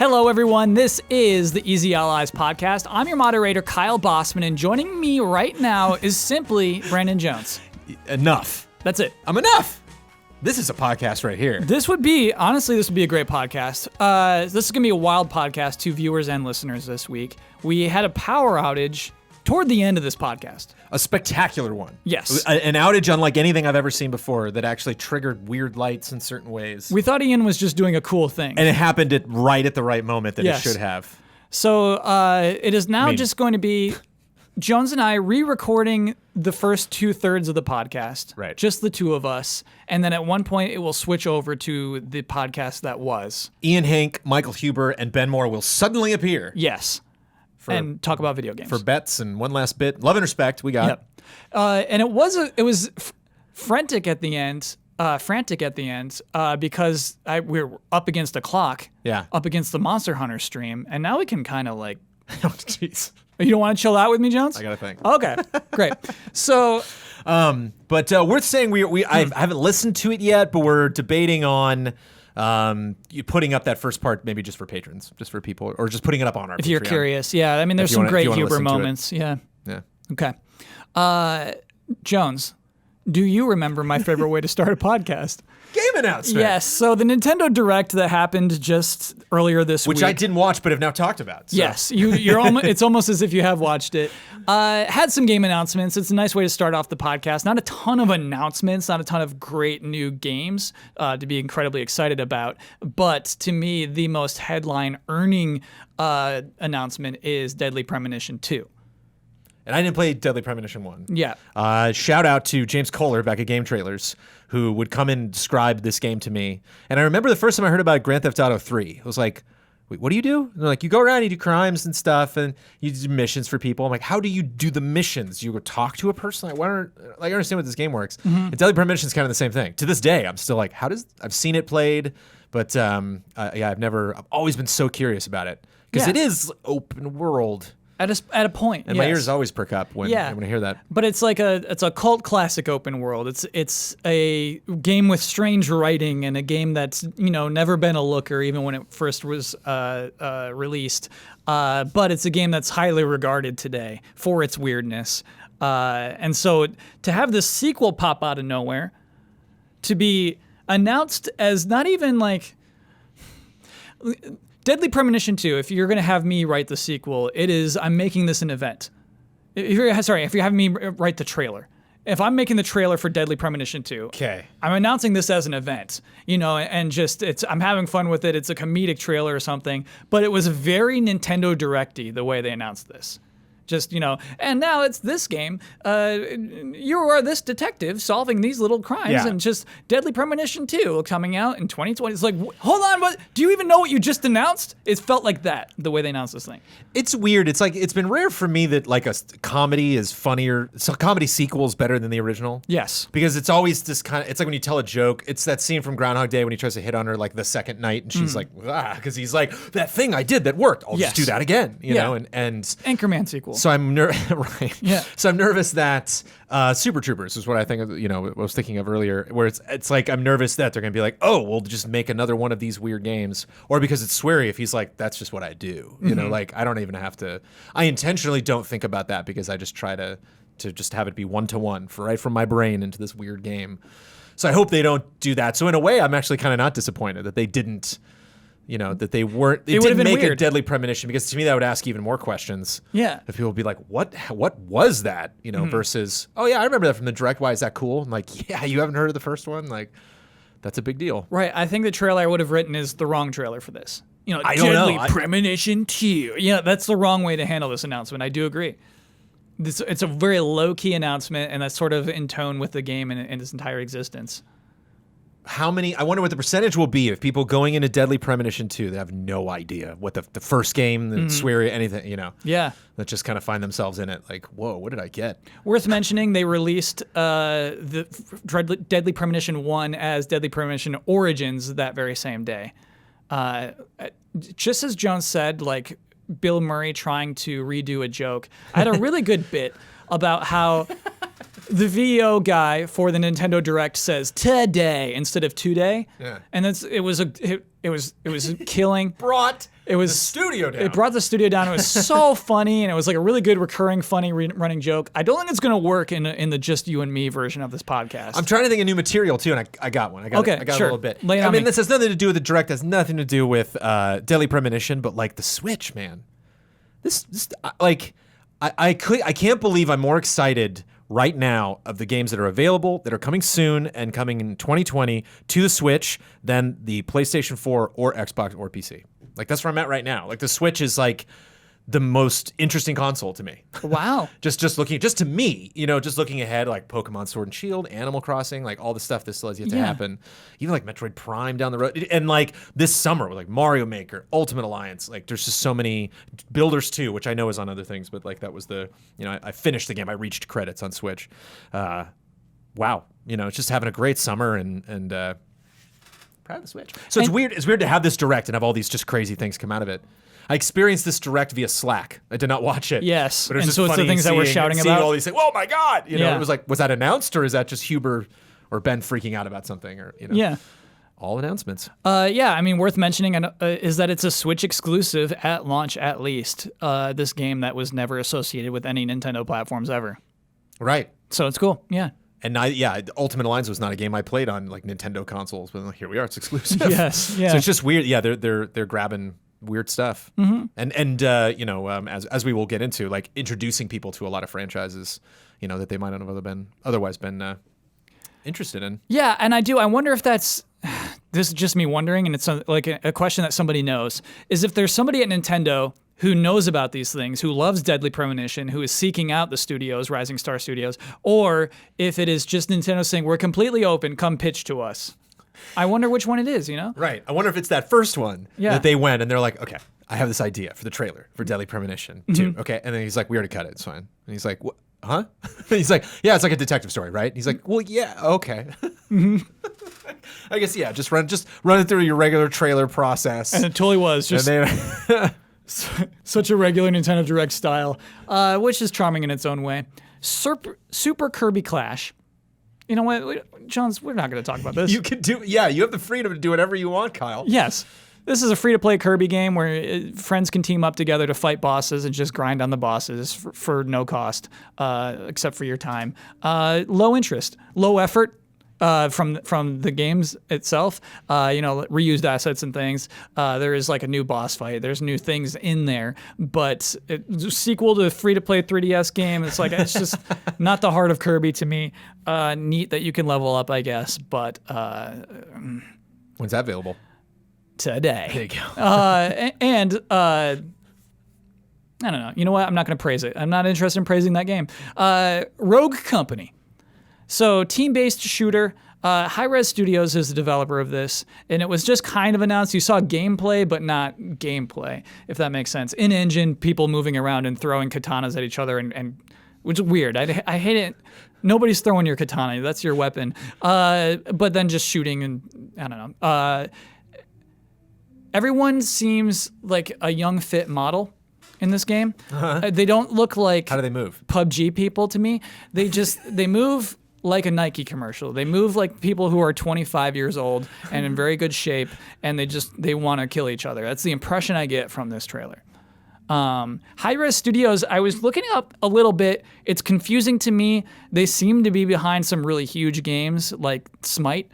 Hello, everyone. This is the Easy Allies podcast. I'm your moderator, Kyle Bossman, and joining me right now is simply Brandon Jones. Enough. That's it. I'm enough. This is a podcast right here. This would be a great podcast. This is going to be a wild podcast to viewers and listeners this week. We had a power outage toward the end of this podcast. A spectacular one. Yes. An outage unlike anything I've ever seen before that actually triggered weird lights in certain ways. We thought Ian was just doing a cool thing. And it happened right at the right moment that it should have. So it is now just going to be Jones and I re-recording the first 2/3 of the podcast. Right. Just the two of us. And then at one point it will switch over to the podcast that was. Ian Hank, Michael Huber, and Ben Moore will suddenly appear. Yes. And talk about video games. For bets and one last bit. Love and respect, we got. Yep. And it was frantic at the end. Because we were up against a clock. Yeah. Up against the Monster Hunter stream. And now we can kind of like... Oh, jeez. You don't want to chill out with me, Jones? I got to think. Okay, great. So... But we're saying I haven't listened to it yet, but we're debating on you putting up that first part maybe just for patrons, just for people, or just putting it up on our Patreon. If you're curious, yeah. I mean, there's some great Huber moments. Yeah. Yeah. Okay. Jones, do you remember my favorite way to start a podcast? Game announcement. Yes. So the Nintendo Direct that happened just earlier this week. Which I didn't watch, but have now talked about. So. Yes. You're it's almost as if you have watched it. Had some game announcements. It's a nice way to start off the podcast. Not a ton of announcements, not a ton of great new games to be incredibly excited about. But to me, the most headline-earning announcement is Deadly Premonition 2. And I didn't play Deadly Premonition 1. Yeah. Shout out to James Kohler back at Game Trailers, who would come and describe this game to me. And I remember the first time I heard about Grand Theft Auto 3. I was like, wait, what do you do? And they're like, you go around, you do crimes and stuff, and you do missions for people. I'm like, how do you do the missions? You go talk to a person? I understand what this game works. Mm-hmm. And Deadly Premonition is kind of the same thing. To this day, I'm still like, I've seen it played, but I've always been so curious about it. Because it is open world. At a point, and my ears always perk up when I hear that. But it's like it's a cult classic open world. It's a game with strange writing and a game that's never been a looker even when it first was released. But it's a game that's highly regarded today for its weirdness. And so to have this sequel pop out of nowhere, to be announced as not even like. Deadly Premonition 2, if you're going to have me write the sequel, I'm making this an event. If you're having me write the trailer. If I'm making the trailer for Deadly Premonition 2, I'm announcing this as an event, and just I'm having fun with it. It's a comedic trailer or something, but it was very Nintendo Direct-y the way they announced this. Just, and now it's this game. You are this detective solving these little crimes, and just Deadly Premonition 2 coming out in 2020. It's like, hold on, what? Do you even know what you just announced? It felt like that, the way they announced this thing. It's weird. It's like, it's been rare for me that like a comedy is funnier. So comedy sequel is better than the original. Yes. Because it's always this it's like when you tell a joke, it's that scene from Groundhog Day when he tries to hit on her like the second night and she's like, because he's like, that thing I did that worked. I'll just do that again, you know, and Anchorman sequel. So I'm right. Yeah. So I'm nervous that Super Troopers is what I think of, I was thinking of earlier, where it's like I'm nervous that they're gonna be like, oh, we'll just make another one of these weird games, or because it's sweary. If he's like, that's just what I do, like I don't even have to. I intentionally don't think about that because I just try to just have it be one-to-one right from my brain into this weird game. So I hope they don't do that. So in a way, I'm actually kind of not disappointed that they didn't. That they weren't. They didn't make a Deadly Premonition, because to me that would ask even more questions. Yeah. If people would be like, "What was that?" Versus, "Oh yeah, I remember that from the Direct. Why is that cool?" And like, "Yeah, you haven't heard of the first one? Like, that's a big deal." Right. I think the trailer I would have written is the wrong trailer for this. I don't know. Deadly Premonition 2. Yeah, that's the wrong way to handle this announcement. I do agree. It's a very low-key announcement, and that's sort of in tone with the game and its entire existence. I wonder what the percentage will be of people going into Deadly Premonition 2 that have no idea what the first game, the sweary, anything, Yeah. that just kind of find themselves in it like, whoa, what did I get? Worth mentioning, they released the Deadly Premonition 1 as Deadly Premonition Origins that very same day. Just as Jones said, like Bill Murray trying to redo a joke, I had a really good bit about how the VO guy for the Nintendo Direct says today instead of today. Yeah. And it It was killing. Brought It was the studio down. It brought the studio down. It was so funny, and it was like a really good recurring, funny running joke. I don't think it's going to work in the just you and me version of this podcast. I'm trying to think of new material too, and I got one. I got sure. a little bit. Lay it I on mean, me. this has nothing to do with the Direct. Has nothing to do with Deadly Premonition, but like the Switch, man. This like I can't believe I'm more excited right now of the games that are available, that are coming soon and coming in 2020 to the Switch than the PlayStation 4 or Xbox or PC. Like that's where I'm at right now. Like the Switch is like the most interesting console to me. Wow. just to me, just looking ahead, like Pokemon Sword and Shield, Animal Crossing, like all the stuff that still has yet to happen. Even like Metroid Prime down the road. And like this summer with like Mario Maker, Ultimate Alliance, like there's just so many Builders 2, which I know is on other things, but like that was I finished the game. I reached credits on Switch. Wow. It's just having a great summer and proud of the Switch. So it's weird to have this Direct and have all these just crazy things come out of it. I experienced this Direct via Slack. I did not watch it. Yes, but it was and just so it's the funny things that we're shouting seeing about. all these things. Oh my God! Yeah. It was like, was that announced or is that just Huber or Ben freaking out about something or Yeah. all announcements. Yeah, I mean, worth mentioning is that it's a Switch exclusive at launch, at least. This game that was never associated with any Nintendo platforms ever. Right. So it's cool. Yeah. And Ultimate Alliance was not a game I played on like Nintendo consoles, but here we are, it's exclusive. Yes. Yeah. So it's just weird. Yeah, they're grabbing weird stuff. Mm-hmm. And as we will get into, like introducing people to a lot of franchises, that they might not have otherwise been interested in. Yeah, and I wonder if that's this is just me wondering, and it's like a question that somebody knows, is if there's somebody at Nintendo who knows about these things, who loves Deadly Premonition, who is seeking out the studios, Rising Star Studios, or if it is just Nintendo saying, we're completely open, come pitch to us. I wonder which one it is, Right. I wonder if it's that first one Yeah. that they went and they're like, okay, I have this idea for the trailer for Deadly Premonition 2. Okay. And then he's like, we already cut it. It's fine. And he's like, what? Huh? And he's like, yeah, it's like a detective story, right? And he's like, well, yeah, okay. I guess, yeah, just run it through your regular trailer process. And it totally was. Just such a regular Nintendo Direct style, which is charming in its own way. Super Kirby Clash. You know what, Jones, we're not going to talk about this. You have the freedom to do whatever you want, Kyle. Yes. This is a free-to-play Kirby game where friends can team up together to fight bosses and just grind on the bosses for no cost, except for your time. Low interest, low effort from the games itself. Reused assets and things. There is like a new boss fight. There's new things in there, but sequel to a free-to-play 3DS game. It's just not the heart of Kirby to me. Neat that you can level up, I guess, but When's that available? Today. There you go. I don't know. You know what? I'm not going to praise it. I'm not interested in praising that game. Rogue Company. So team-based shooter. Hi-Res Studios is the developer of this, and it was just kind of announced. You saw gameplay, but not gameplay, if that makes sense. In-engine, people moving around and throwing katanas at each other, and which is weird. I hate it. Nobody's throwing your katana. That's your weapon. But then just shooting, and I don't know. Everyone seems like a young, fit model in this game. Uh-huh. They don't look like how do they move? PUBG people to me. They move like a Nike commercial. They move like people who are 25 years old and in very good shape, and they want to kill each other. That's the impression I get from this trailer. Hi-Res Studios, I was looking up a little bit. It's confusing to me. They seem to be behind some really huge games like Smite.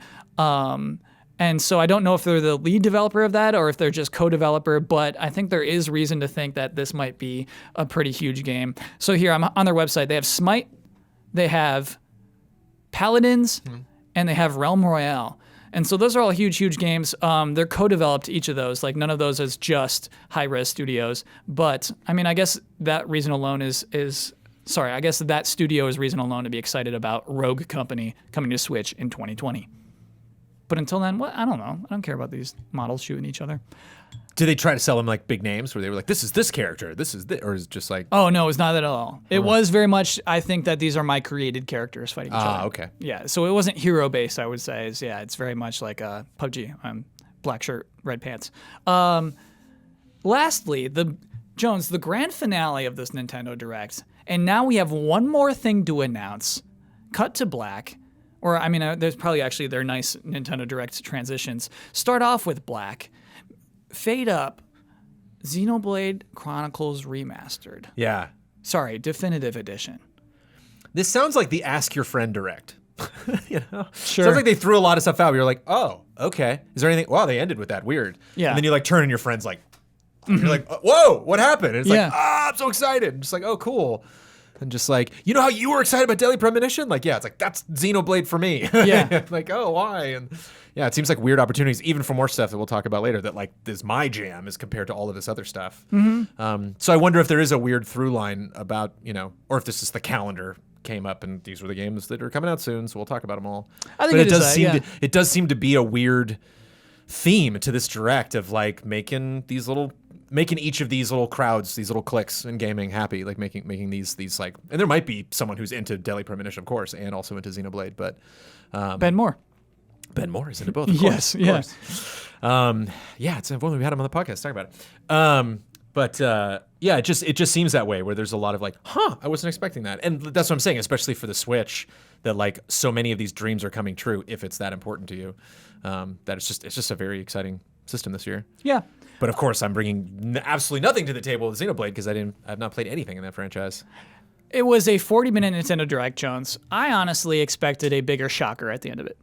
And so I don't know if they're the lead developer of that or if they're just co-developer, but I think there is reason to think that this might be a pretty huge game. So here, I'm on their website. They have Smite, they have Paladins, and they have Realm Royale. And so those are all huge, huge games. They're co-developed, each of those. Like, none of those is just Hi-Res Studios. But, I mean, I guess that reason alone I guess that studio is reason alone to be excited about Rogue Company coming to Switch in 2020. But until then, I don't know. I don't care about these models shooting each other. Did they try to sell them like big names where they were like, this is this character, this is this, or is it just like... Oh, no, it's not that at all. It was very much, I think that these are my created characters fighting each other. Ah, okay. Yeah, so it wasn't hero-based, I would say. It's very much like PUBG. Black shirt, red pants. Lastly, Jones, the grand finale of this Nintendo Direct, and now we have one more thing to announce. Cut to black. Or, I mean, there's probably actually their nice Nintendo Direct transitions. Start off with black. Fade Up, Xenoblade Chronicles Remastered. Yeah. Sorry, Definitive Edition. This sounds like the Ask Your Friend Direct. You know? Sure. Sounds like they threw a lot of stuff out. You're like, oh, okay. Is there anything? Wow, they ended with that. Weird. Yeah. And then you like turn and your friend's like, you're like, whoa, what happened? And it's Yeah. like, I'm so excited. And just like, oh, cool. And just like, you know how you were excited about Deadly Premonition? Like, yeah, it's like, that's Xenoblade for me. Yeah. Like, oh, why? And yeah, it seems like weird opportunities, even for more stuff that we'll talk about later, that like is my jam as compared to all of this other stuff. So I wonder if there is a weird through line about, you know, or if this is the calendar came up and these were the games that are coming out soon, so we'll talk about them all. I think it does seem to be a weird theme to this direct of like making each of these little crowds, these little cliques in gaming happy, like making these like, and there might be someone who's into Deadly Premonition, of course, and also into Xenoblade, but Ben Moore. Ben Moore is into both, of Yes, course. Yeah, it's one we had him on the podcast talk about it. But yeah, it just seems that way where there's a lot of like, I wasn't expecting that. And that's what I'm saying, especially for the Switch, that like so many of these dreams are coming true if it's that important to you. That it's just a very exciting system this year. Yeah. But of course, I'm bringing absolutely nothing to the table with Xenoblade because I've not played anything in that franchise. It was a 40-minute Nintendo Direct, Jones. I honestly expected a bigger shocker at the end of it.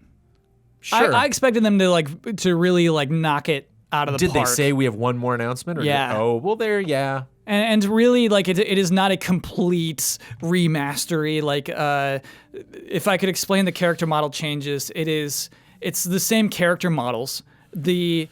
Sure. I expected them to really like knock it out of the Did park. they say we have one more announcement? Or Yeah. Oh, well, yeah. And really, like, it is not a complete remastery. Like, if I could explain the character model changes, it's the same character models. The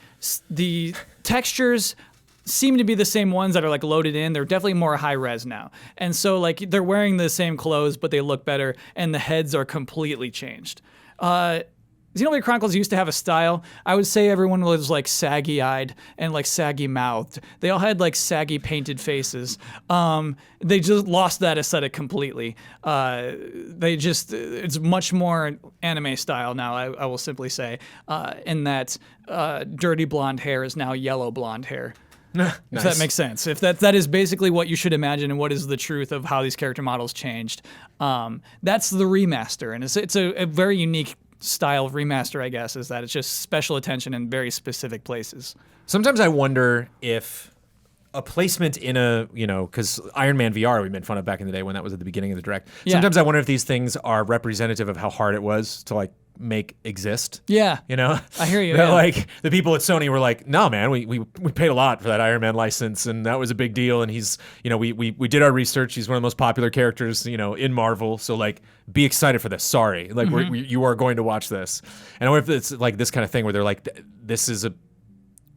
textures seem to be the same ones that are like loaded in. They're definitely more high res now. And so like they're wearing the same clothes, but they look better, and the heads are completely changed. Xenoblade Chronicles used to have a style. I would say everyone was like saggy-eyed and like saggy-mouthed. They all had like saggy painted faces. They just lost that aesthetic completely. It's much more anime style now, I will simply say, in that dirty blonde hair is now yellow blonde hair. Nice. If that makes sense. If that is basically what you should imagine and what is the truth of how these character models changed. That's the remaster, and it's a very unique style of remaster, I guess, is that it's just special attention in very specific places. Sometimes I wonder if a placement in a, because Iron Man VR we made fun of back in the day when that was at the beginning of the Direct. Yeah. Sometimes I wonder if these things are representative of how hard it was to like make exist. Yeah. I hear you. That, Yeah. like the people at Sony were like, no, man, we paid a lot for that Iron Man license and that was a big deal. And he's, we did our research. He's one of the most popular characters, in Marvel. So like, be excited for this. Sorry. Like you are going to watch this. And I wonder if it's like this kind of thing where they're like,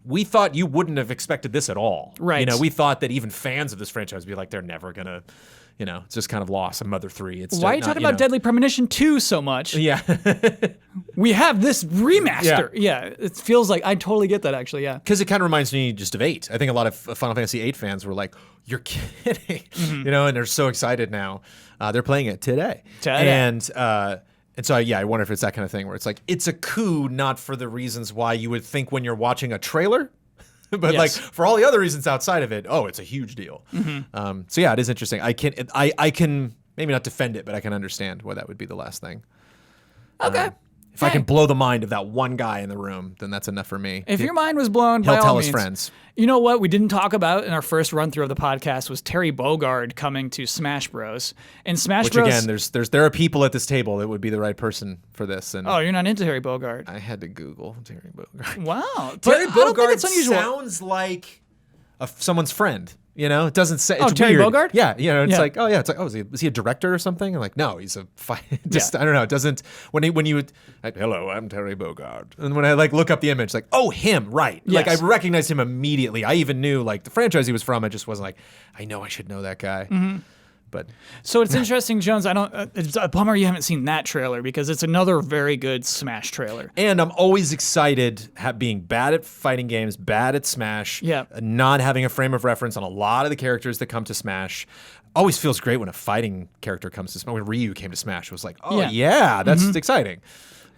we thought you wouldn't have expected this at all. Right. We thought that even fans of this franchise would be like, they're never going to, it's just kind of lost. A Mother 3. It's Why are you talking about Deadly Premonition 2 so much? Yeah. We have this remaster. Yeah. It feels like I totally get that, actually. Yeah. Because it kind of reminds me just of 8. I think a lot of Final Fantasy 8 fans were like, you're kidding. And they're so excited now. They're playing it today. And so, I wonder if it's that kind of thing where it's like, it's a coup, not for the reasons why you would think when you're watching a trailer. But like for all the other reasons outside of it, it's a huge deal. So yeah, it is interesting. I can maybe not defend it, but I can understand why that would be the last thing. Okay. If I can blow the mind of that one guy in the room, then that's enough for me. If your mind was blown, by he'll all tell means. his friends. You know what we didn't talk about in our first run through of the podcast was Terry Bogard coming to Smash Bros. And Smash Bros. Which again, there are people at this table that would be the right person for this. And you're not into Terry Bogard. I had to Google Terry Bogard. Wow, Terry I don't think Bogard it's unusual. sounds like someone's friend. It doesn't say. It's Terry weird. Bogard? Yeah, it's like, it's like, is he a director or something? I'm like, no, he's a I don't know. It doesn't. When you would, like, hello, I'm Terry Bogard, and when I like look up the image, like, oh, him, right? Yes. Like I recognized him immediately. I even knew like the franchise he was from. I just wasn't like, I know I should know that guy. But so it's interesting, Jones. It's a bummer you haven't seen that trailer because it's another very good Smash trailer. And I'm always excited being bad at fighting games, bad at Smash, not having a frame of reference on a lot of the characters that come to Smash. Always feels great when a fighting character comes to Smash. When Ryu came to Smash, it was like, that's exciting.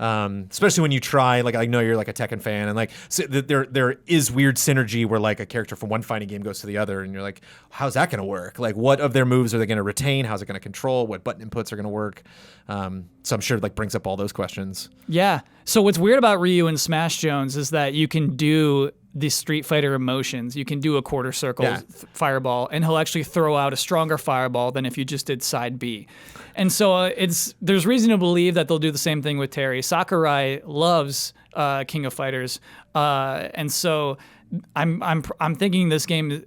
Especially when you try, like I know you're like a Tekken fan, and like so there is weird synergy where like a character from one fighting game goes to the other, and you're like, how's that going to work? Like, what of their moves are they going to retain? How's it going to control? What button inputs are going to work? So I'm sure it like brings up all those questions. Yeah. So what's weird about Ryu and Smash, Jones, is that you can do the Street Fighter emotions. You can do a quarter circle Yeah. fireball, and he'll actually throw out a stronger fireball than if you just did side B. And so there's reason to believe that they'll do the same thing with Terry. Sakurai loves King of Fighters, and so I'm thinking this game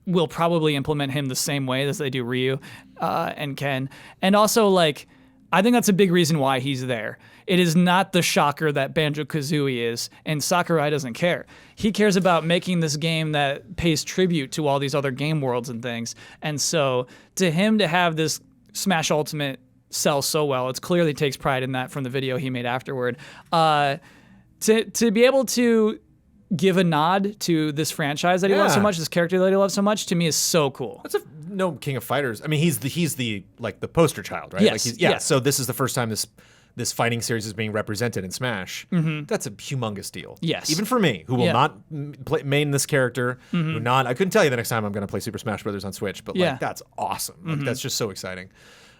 will probably implement him the same way as they do Ryu and Ken. And also, like, I think that's a big reason why he's there. It is not the shocker that Banjo-Kazooie is, and Sakurai doesn't care. He cares about making this game that pays tribute to all these other game worlds and things. And so to him to have this Smash Ultimate sell so well, it clearly takes pride in that from the video he made afterward. To be able to give a nod to this franchise that he loves so much, this character that he loves so much, to me is so cool. That's no King of Fighters. I mean, he's the like the poster child, right? Yes. Like Yeah. So this is the first time this fighting series is being represented in Smash. That's a humongous deal. Yes. Even for me, who will not main this character, I couldn't tell you the next time I'm going to play Super Smash Brothers on Switch, but like that's awesome. Like, that's just so exciting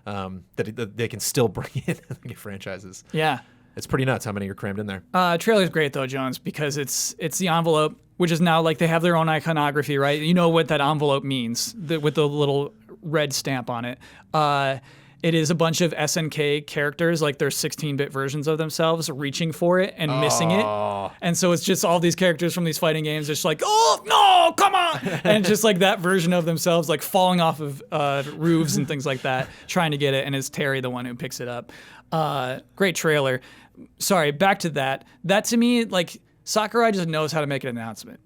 that they can still bring in new franchises. Yeah. It's pretty nuts how many are crammed in there. Trailer's great though, Jones, because it's the envelope, which is now like they have their own iconography, right? You know what that envelope means with the little red stamp on it. It is a bunch of SNK characters, like their 16-bit versions of themselves, reaching for it and missing it. And so it's just all these characters from these fighting games, just like, oh, no, come on! And just like that version of themselves, like falling off of roofs and things like that, trying to get it. And it's Terry, the one who picks it up. Great trailer. Sorry, back to that. That to me, like, Sakurai just knows how to make an announcement.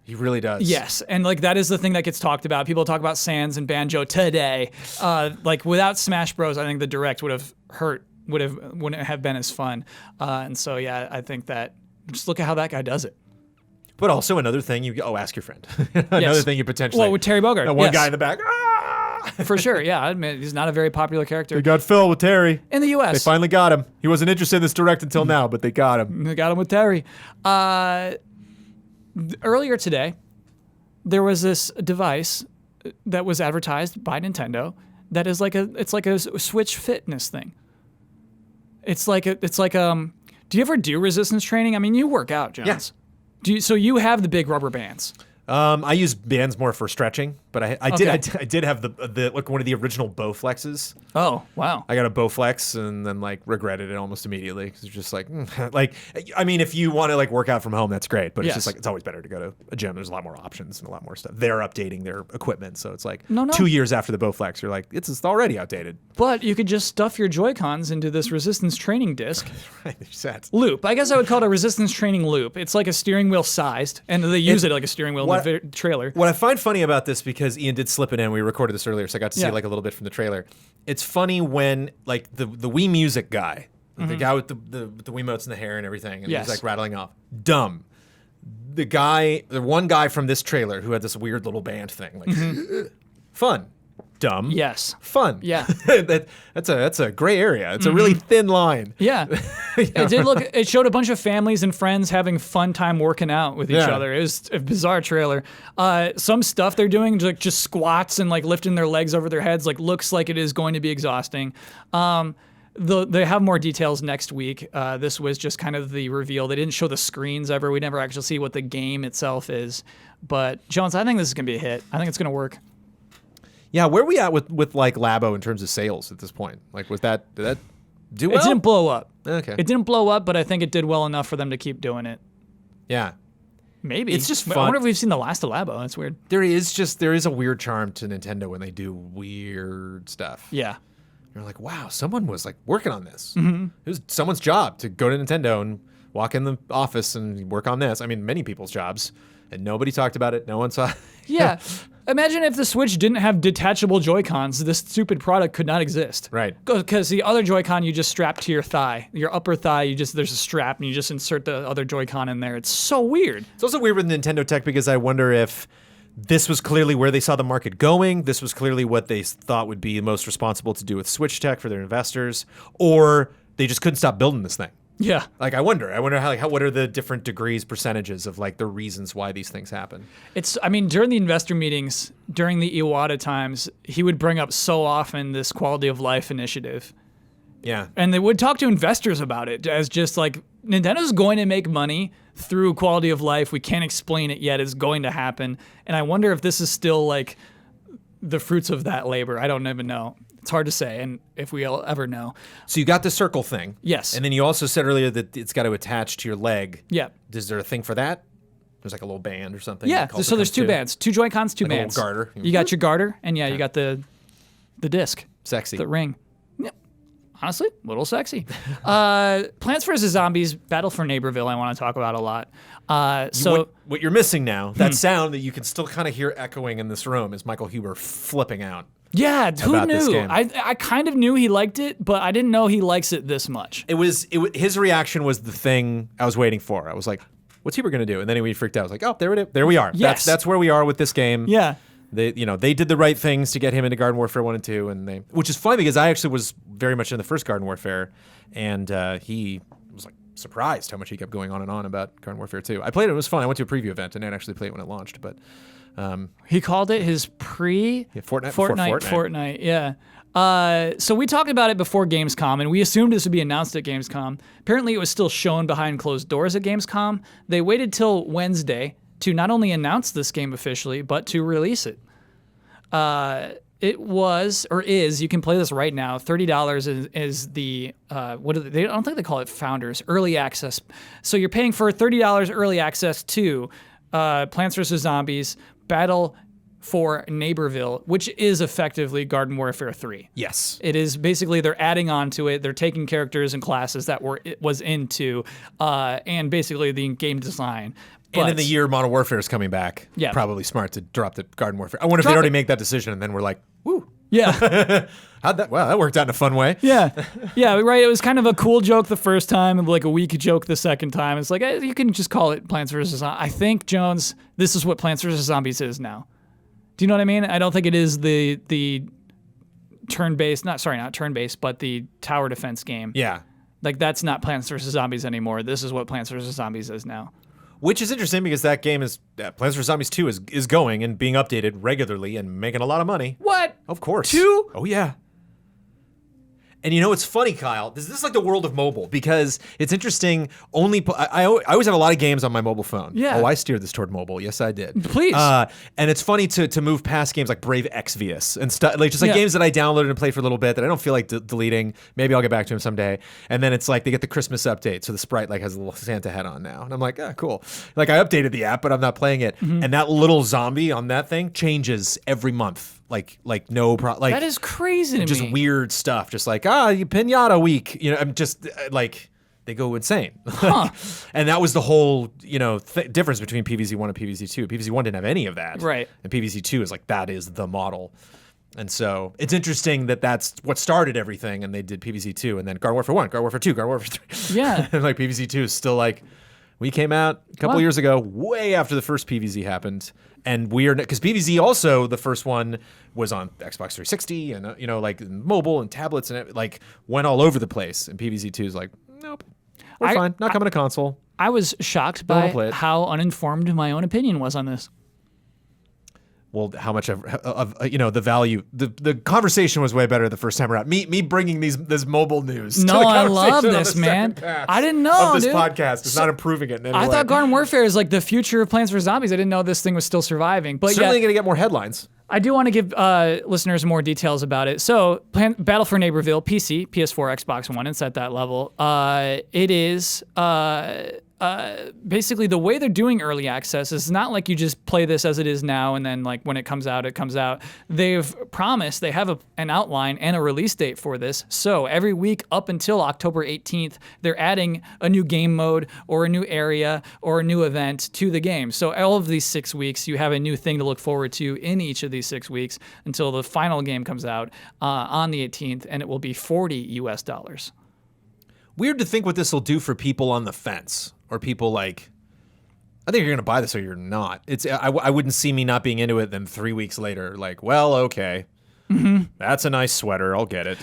He really does. Yes, and like that is the thing that gets talked about. People talk about Sans and Banjo today. Like without Smash Bros, I think the Direct wouldn't have been as fun. And so yeah, I think that just look at how that guy does it. But also another thing ask your friend. Another thing you potentially. Well, with Terry Bogard, that one guy in the back. For sure, yeah. I admit he's not a very popular character. They got Phil with Terry. In the U.S. They finally got him. He wasn't interested in this Direct until now, but they got him. They got him with Terry. Earlier today, there was this device that was advertised by Nintendo that is like a Switch fitness thing. It's like do you ever do resistance training? I mean, you work out, Jones. Yeah. So you have the big rubber bands. I use bands more for stretching, but I did have the like one of the original Bowflexes. Oh, wow. I got a Bowflex and then like regretted it almost immediately because it's just like like I mean if you want to like work out from home that's great, but it's just like it's always better to go to a gym. There's a lot more options and a lot more stuff. They're updating their equipment, so it's like 2 years after the Bowflex, you're like it's already outdated. But you could just stuff your Joy-Cons into this resistance training disc. Right, they're set. Loop. I guess I would call it a resistance training loop. It's like a steering wheel sized, and they use it like a steering wheel in the trailer. What I find funny about this, because Ian did slip it in, we recorded this earlier, so I got to see like a little bit from the trailer. It's funny when like the Wii Music guy, the guy with the Wiimotes and the hair and everything, and he's like rattling off. Dumb. The one guy from this trailer who had this weird little band thing, like fun. Dumb. Yes. Fun. Yeah. That's a gray area. It's a really thin line. Yeah. It did look. It showed a bunch of families and friends having fun time working out with each other. It was a bizarre trailer. Some stuff they're doing, like just squats and like lifting their legs over their heads, like looks like it is going to be exhausting. They have more details next week. This was just kind of the reveal. They didn't show the screens ever. We never actually see what the game itself is. But Jones, I think this is gonna be a hit. I think it's gonna work. Yeah, where are we at with like Labo in terms of sales at this point? Like, did that do well? It didn't blow up. Okay. It didn't blow up, but I think it did well enough for them to keep doing it. Yeah. Maybe. It's just fun. I wonder if we've seen the last of Labo. That's weird. There is a weird charm to Nintendo when they do weird stuff. Yeah. You're like, wow, someone was like working on this. It was someone's job to go to Nintendo and walk in the office and work on this. I mean, many people's jobs, and nobody talked about it. No one saw it. Yeah. Imagine if the Switch didn't have detachable Joy-Cons, this stupid product could not exist. Right. Because the other Joy-Con you just strap to your thigh. Your upper thigh, there's a strap and you just insert the other Joy-Con in there. It's so weird. It's also weird with Nintendo Tech because I wonder if this was clearly where they saw the market going. This was clearly what they thought would be most responsible to do with Switch Tech for their investors, or they just couldn't stop building this thing. Yeah. Like, I wonder how what are the different degrees, percentages of like the reasons why these things happen? During the investor meetings, during the Iwata times, he would bring up so often this quality of life initiative. Yeah. And they would talk to investors about it as just like, Nintendo's going to make money through quality of life. We can't explain it yet. It's going to happen. And I wonder if this is still like the fruits of that labor. I don't even know. It's hard to say, and if we'll ever know. So you got the circle thing. Yes. And then you also said earlier that it's got to attach to your leg. Yeah. Is there a thing for that? There's like a little band or something. Yeah, so there's two bands. Two Joy-Cons, two like bands. A little garter. You got your garter, and you got the disc. Sexy. The ring. Yep. Honestly, a little sexy. Plants vs. Zombies, Battle for Neighborville, I want to talk about a lot. What you're missing now, that sound that you can still kind of hear echoing in this room, is Michael Huber flipping out. Yeah, who about this knew? game. I kind of knew he liked it, but I didn't know he likes it this much. His reaction was the thing I was waiting for. I was like, what's Huber going to do? And then he freaked out. I was like, oh, there we are. Yes. That's where we are with this game. Yeah. They did the right things to get him into Garden Warfare 1 and 2, which is funny because I actually was very much in the first Garden Warfare, and he was like surprised how much he kept going on and on about Garden Warfare 2. I played it; it was fun. I went to a preview event and I actually played it when it launched, but he called it his Fortnite. Yeah. So we talked about it before Gamescom, and we assumed this would be announced at Gamescom. Apparently, it was still shown behind closed doors at Gamescom. They waited till Wednesday to not only announce this game officially, but to release it. It was, or is, you can play this right now. $30 is the, I don't think they call it Founders, early access. So you're paying for $30 early access to Plants vs. Zombies, Battle for Neighborville, which is effectively Garden Warfare 3. yes, It is basically they're adding on to it. They're taking characters and classes that was into, and basically the game design. and in the year Modern Warfare is coming back, Yeah. probably smart to drop the Garden Warfare. I wonder if they already make that decision and then we're like, woo. Yeah. That worked out in a fun way. Yeah, right. It was kind of a cool joke the first time and like a weak joke the second time. It's like, you can just call it Plants vs. Zombies. I think, Jones, this is what Plants vs. Zombies is now. Do you know what I mean? I don't think it is the turn-based, not turn-based, but the tower defense game. Yeah. Like, that's not Plants vs. Zombies anymore. This is what Plants vs. Zombies is now. Which is interesting because that game is Plants vs. Zombies 2 is going and being updated regularly and making a lot of money. What? Of course. 2? Oh, yeah. And you know, it's funny, Kyle. This is like the world of mobile because it's interesting. I always have a lot of games on my mobile phone. Yeah. Oh, I steered this toward mobile. Yes, I did. Please. And it's funny to move past games like Brave Exvius and stuff, like just like games that I downloaded and played for a little bit that I don't feel like deleting. Maybe I'll get back to them someday. And then it's like they get the Christmas update, so the sprite like has a little Santa head on now, and I'm like, cool. Like I updated the app, but I'm not playing it. Mm-hmm. And that little zombie on that thing changes every month. Like no problem. Like that is crazy to me. Just weird stuff. Just like you Pinata week. You know, I'm just like they go insane. Huh. And that was the whole difference between PvZ1 and PvZ2. PvZ1 didn't have any of that. Right. And PvZ2 is like that is the model. And so it's interesting that that's what started everything. And they did PvZ2 and then Garden Warfare 1, Garden Warfare 2, Garden Warfare 3. Yeah. And like PvZ2 is still like. We came out a couple years ago, way after the first PvZ happened, and weird because PvZ also the first one was on Xbox 360 and like mobile and tablets and it like went all over the place. And PvZ2 is like, nope, we're fine, not coming to console. I was shocked by how uninformed my own opinion was on this. Well, how much of the value? The conversation was way better the first time around. Me bringing this mobile news. No, I love this, man. I didn't know, of this dude. podcast is not improving it in any way. I thought Garden Warfare is like the future of Plants vs. Zombies. I didn't know this thing was still surviving. But certainly going to get more headlines. I do want to give listeners more details about it. So, Battle for Neighborville, PC, PS4, Xbox One, it's at that level. It is basically the way they're doing early access is not like you just play this as it is now and then like when it comes out, it comes out. They've promised they have an outline and a release date for this. So every week up until October 18th, they're adding a new game mode or a new area or a new event to the game. So all of these 6 weeks, you have a new thing to look forward to in each of these 6 weeks until the final game comes out on the 18th, and it will be $40 US. Weird to think what this will do for people on the fence or people like, I think you're going to buy this or you're not. I wouldn't see me not being into it then 3 weeks later, like, well, okay. Mm-hmm. That's a nice sweater. I'll get it.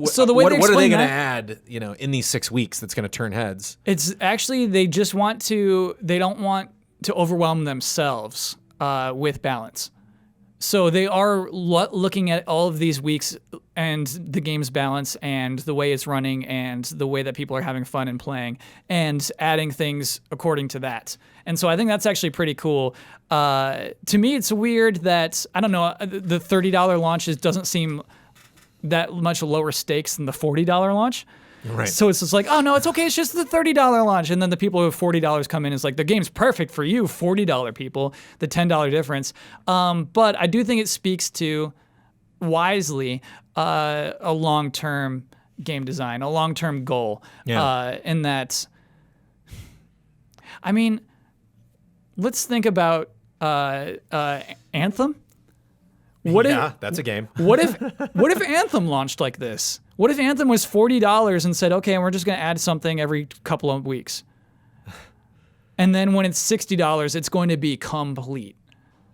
So the way what are they going to add, in these 6 weeks that's going to turn heads? It's actually, they don't want to overwhelm themselves with balance. So they are looking at all of these weeks and the game's balance and the way it's running and the way that people are having fun and playing and adding things according to that. And so I think that's actually pretty cool. To me, it's weird that, I don't know, the $30 launch doesn't seem that much lower stakes than the $40 launch. Right. So it's just like, oh no, it's okay, it's just the $30 launch. And then the people who have $40 come in, it's like, the game's perfect for you, $40 people, the $10 difference. But I do think it speaks to, wisely, a long-term game design, a long-term goal. Yeah. In that, I mean, let's think about Anthem. That's a game. What if Anthem launched like this? What if Anthem was $40 and said, okay, we're just going to add something every couple of weeks? And then when it's $60, it's going to be complete.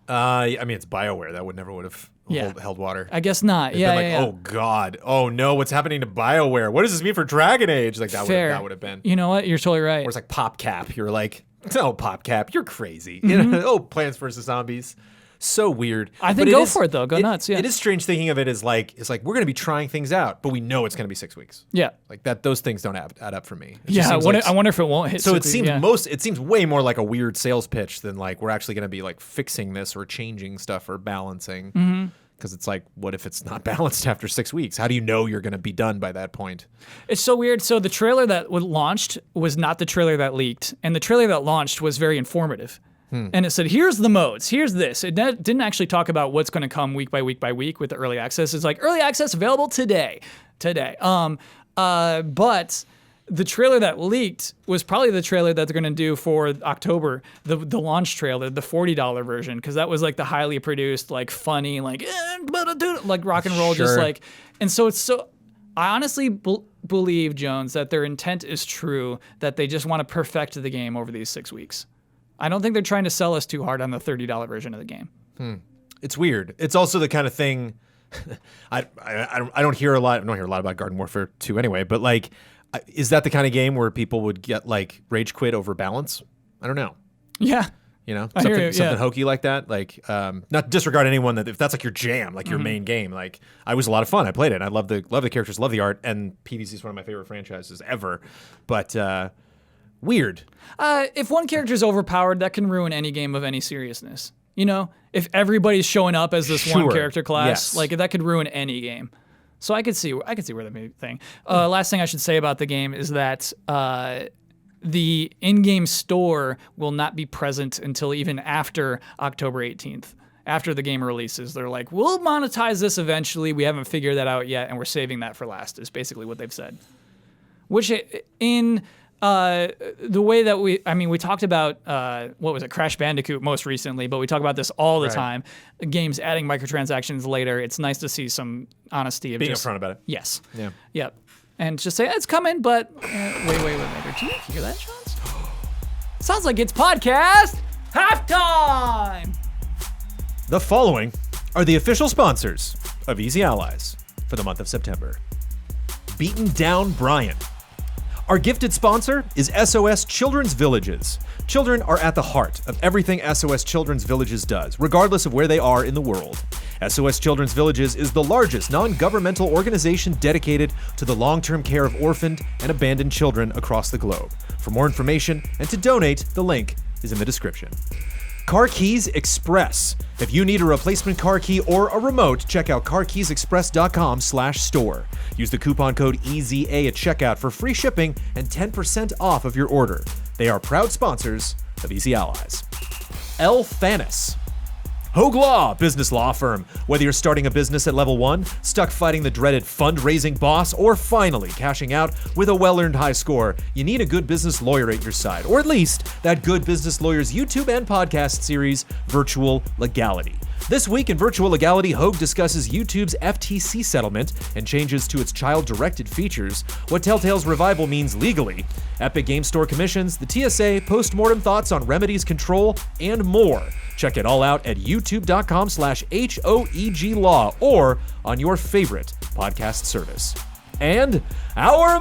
I mean, it's BioWare. That would have held water. I guess not. It'd Yeah, been yeah. Oh God. Oh no. What's happening to BioWare? What does this mean for Dragon Age? Like that would have been. You know what? You're totally right. Or it's like PopCap. You're like, no, PopCap. You're crazy. Mm-hmm. You know? Oh, Plants vs Zombies. So weird. I think go for it though. Go nuts. Yeah. It is strange thinking of it as like we're going to be trying things out, but we know it's going to be 6 weeks. Yeah. Like that. Those things don't add up for me. Yeah. I wonder if it won't hit. So 6 it seems weeks, it seems way more like a weird sales pitch than like we're actually going to be like fixing this or changing stuff or balancing. Mm-hmm. Because it's like, what if it's not balanced after 6 weeks? How do you know you're going to be done by that point? It's so weird. So the trailer that was launched was not the trailer that leaked, and the trailer that launched was very informative. And it said, here's the modes, here's this. It didn't actually talk about what's going to come week by week by week with the early access. It's like, early access available today. But the trailer that leaked was probably the trailer that they're going to do for October, the launch trailer, the $40 version, because that was like the highly produced, like funny, like rock and roll, just Sure. like, and so it's so. I honestly believe, Jones, that their intent is true, that they just want to perfect the game over these 6 weeks. I don't think they're trying to sell us too hard on the $30 version of the game. It's weird. It's also the kind of thing I don't hear a lot. I don't hear a lot about Garden Warfare 2 anyway. But like, is that the kind of game where people would get like rage quit over balance? I don't know. Yeah. You know, I hear you, something yeah. hokey like that. Like, not disregard anyone that if that's like your jam, like your main game. Like, I was a lot of fun. I played it. I love the characters, love the art, and PvZ is one of my favorite franchises ever. But weird. If one character is overpowered, that can ruin any game of any seriousness. You know, if everybody's showing up as this one Sure. character class, Yes. like that could ruin any game. So I could see where that may be a thing. Last thing I should say about the game is that the in-game store will not be present until even after October 18th. After the game releases, they're like, we'll monetize this eventually. We haven't figured that out yet, and we're saving that for last, is basically what they've said. Which in the way that we talked about, what was it, Crash Bandicoot most recently, but we talk about this all the Right. time. Games adding microtransactions later. It's nice to see some honesty of Being just, upfront about it. Yes. Yeah. Yep. And just say, it's coming, but wait later. Do you hear that, Jones? Sounds like it's podcast halftime! The following are the official sponsors of Easy Allies for the month of September. Beaten Down Brian. Our gifted sponsor is SOS Children's Villages. Children are at the heart of everything SOS Children's Villages does, regardless of where they are in the world. SOS Children's Villages is the largest non-governmental organization dedicated to the long-term care of orphaned and abandoned children across the globe. For more information and to donate, the link is in the description. Car Keys Express. If you need a replacement car key or a remote, check out carkeysexpress.com/store. Use the coupon code EZA at checkout for free shipping and 10% off of your order. They are proud sponsors of Easy Allies. El Thanis. Hogue Law, business law firm. Whether you're starting a business at level 1, stuck fighting the dreaded fundraising boss, or finally cashing out with a well-earned high score, you need a good business lawyer at your side, or at least that Good Business Lawyer's YouTube and podcast series, Virtual Legality. This week in Virtual Legality, Hogue discusses YouTube's FTC settlement and changes to its child-directed features, what Telltale's revival means legally, Epic Game Store commissions, the TSA, post-mortem thoughts on remedies control, and more. Check it all out at youtube.com/HOEG Law or on your favorite podcast service. And our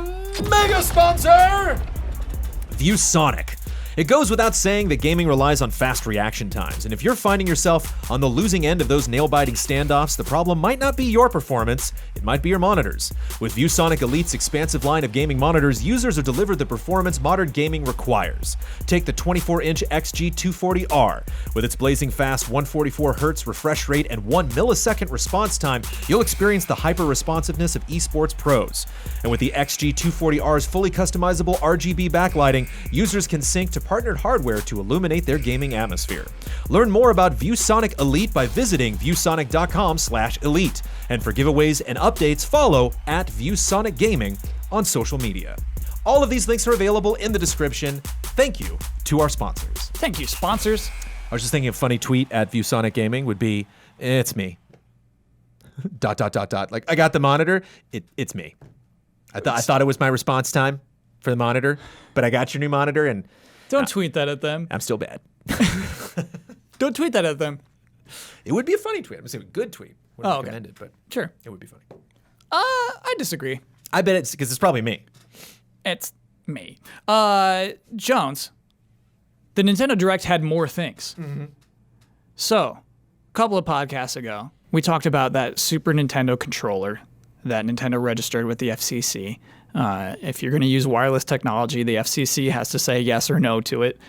mega sponsor, ViewSonic. It goes without saying that gaming relies on fast reaction times, and if you're finding yourself on the losing end of those nail-biting standoffs, the problem might not be your performance, it might be your monitors. With ViewSonic Elite's expansive line of gaming monitors, users are delivered the performance modern gaming requires. Take the 24-inch XG240R. With its blazing fast 144Hz refresh rate and 1 millisecond response time, you'll experience the hyper-responsiveness of esports pros. And with the XG240R's fully customizable RGB backlighting, users can sync to partnered hardware to illuminate their gaming atmosphere. Learn more about ViewSonic Elite by visiting viewsonic.com/elite. And for giveaways and updates, follow at ViewSonic Gaming on social media. All of these links are available in the description. Thank you to our sponsors. Thank you, sponsors. I was just thinking a funny tweet at ViewSonic Gaming would be, it's me. ... Like, I got the monitor, it's me. I thought it was my response time for the monitor, but I got your new monitor and... Don't tweet that at them. I'm still bad. Don't tweet that at them. It would be a funny tweet. I'm going to say a good tweet. Wouldn't recommend it, but sure. It would be funny. I disagree. I bet it's because it's probably me. It's me. Jones, the Nintendo Direct had more things. Mm-hmm. So, a couple of podcasts ago, we talked about that Super Nintendo controller that Nintendo registered with the FCC. If you're going to use wireless technology, the FCC has to say yes or no to it.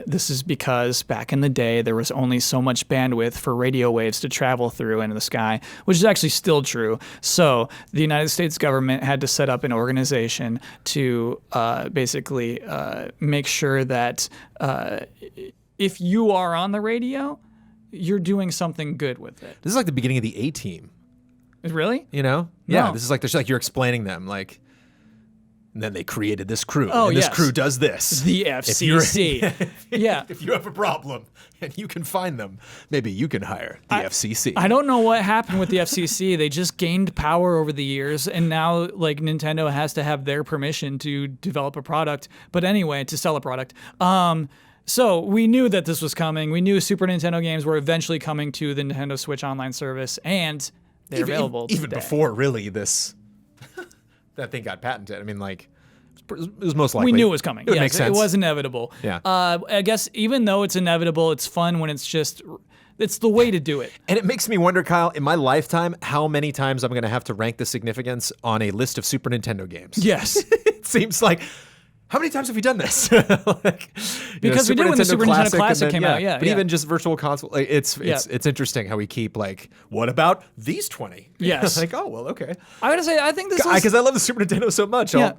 This is because back in the day, there was only so much bandwidth for radio waves to travel through into the sky, which is actually still true. So the United States government had to set up an organization to basically make sure that if you are on the radio, you're doing something good with it. This is like the beginning of the A-Team. Really? You know? No. Yeah, this is like you're explaining them, like... And then they created this crew. Oh, and this yes. crew does this. The FCC. Yeah. If you have a problem and you can find them, maybe you can hire the FCC. I don't know what happened with the FCC. They just gained power over the years, and now like Nintendo has to have their permission to develop a product. But anyway, to sell a product. So we knew that this was coming. We knew Super Nintendo games were eventually coming to the Nintendo Switch Online service, and they're available even today. before really this. That thing got patented. I mean, like, it was most likely. We knew it was coming. It would make sense. It was inevitable. Yeah. I guess even though it's inevitable, it's fun when it's the way to do it. And it makes me wonder, Kyle, in my lifetime, how many times I'm going to have to rank the significance on a list of Super Nintendo games. Yes. It seems like, how many times have we done this? Because we did when the Super Nintendo Classic came out, yeah. But even just Virtual Console, like, it's interesting how we keep like, what about these 20? Yes. Like, oh, well, okay. I gotta say, I think this is... Because I love the Super Nintendo so much, Yeah.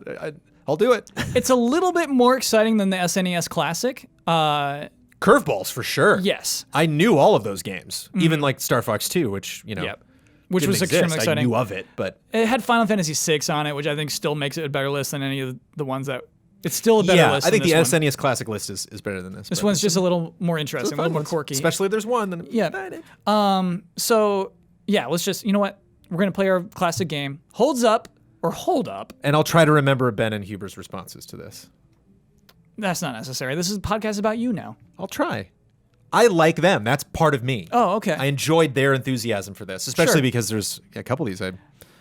I'll do it. It's a little bit more exciting than the SNES Classic. Curveballs, for sure. Yes. I knew all of those games, even like Star Fox 2, which, you know... Yep. Which didn't was exist. extremely exciting. I knew of it, but... It had Final Fantasy VI on it, which I think still makes it a better list than any of the ones that... It's still a better list I think than the this one. SNES Classic list is better than this. This one's just a little more interesting, a little more quirky. Especially if there's one. Then Yeah. So, yeah, let's just... You know what? We're going to play our classic game. Holds Up or Hold Up. And I'll try to remember Ben and Huber's responses to this. That's not necessary. This is a podcast about you now. I'll try. I like them. That's part of me. Oh, okay. I enjoyed their enthusiasm for this, especially because there's a couple of these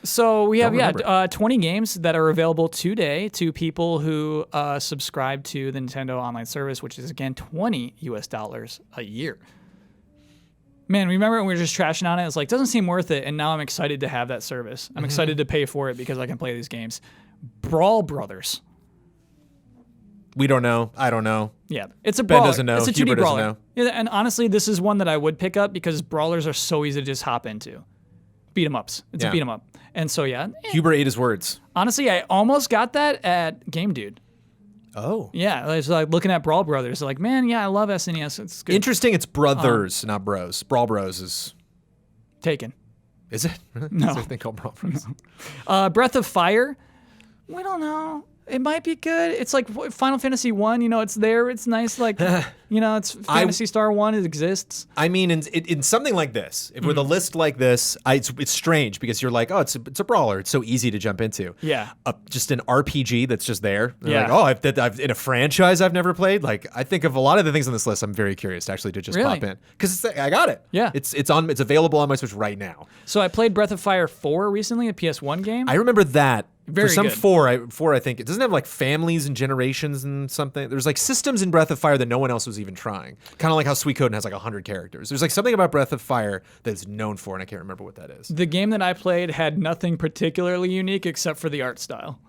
So we have remember. 20 games that are available today to people who subscribe to the Nintendo Online Service, which is again $20 a year. Man, remember when we were just trashing on it? It's like, doesn't seem worth it, and now I'm excited to have that service. I'm excited to pay for it because I can play these games. Brawl Brothers. We don't know. I don't know. Yeah, it's a Ben brawler. doesn't know. It's a 2D Huber doesn't brawler. know. Yeah, and honestly, this is one that I would pick up because brawlers are so easy to just hop into. Beat 'em ups. It's a beat 'em up. And so Huber ate his words. honestly, I almost got that at Game Dude. Oh. Yeah, I was like looking at Brawl Brothers. Like, man, yeah, I love SNES. It's good. Interesting. It's brothers, not bros. Brawl Bros is. Taken. Is it? No. Is there a thing called Brawl Bros? Breath of Fire. We don't know. It might be good. It's like Final Fantasy 1, it's there. It's nice. Like, it's Phantasy Star 1. It exists. I mean, in something like this, if with a list like this, it's strange because you're like, oh, it's a brawler. It's so easy to jump into. Yeah. Just an RPG that's just there. Yeah. Like, I've in a franchise I've never played. Like, I think of a lot of the things on this list. I'm very curious actually to just Really? pop in because I got it. Yeah. It's available on my Switch right now. So I played Breath of Fire 4 recently, a PS1 game. I remember that Very For some good. four, I think it doesn't have like families and generations and something. There's like systems in Breath of Fire that no one else was even trying. Kind of like how Suikoden has like 100 characters. There's like something about Breath of Fire that's known for, and I can't remember what that is. The game that I played had nothing particularly unique except for the art style.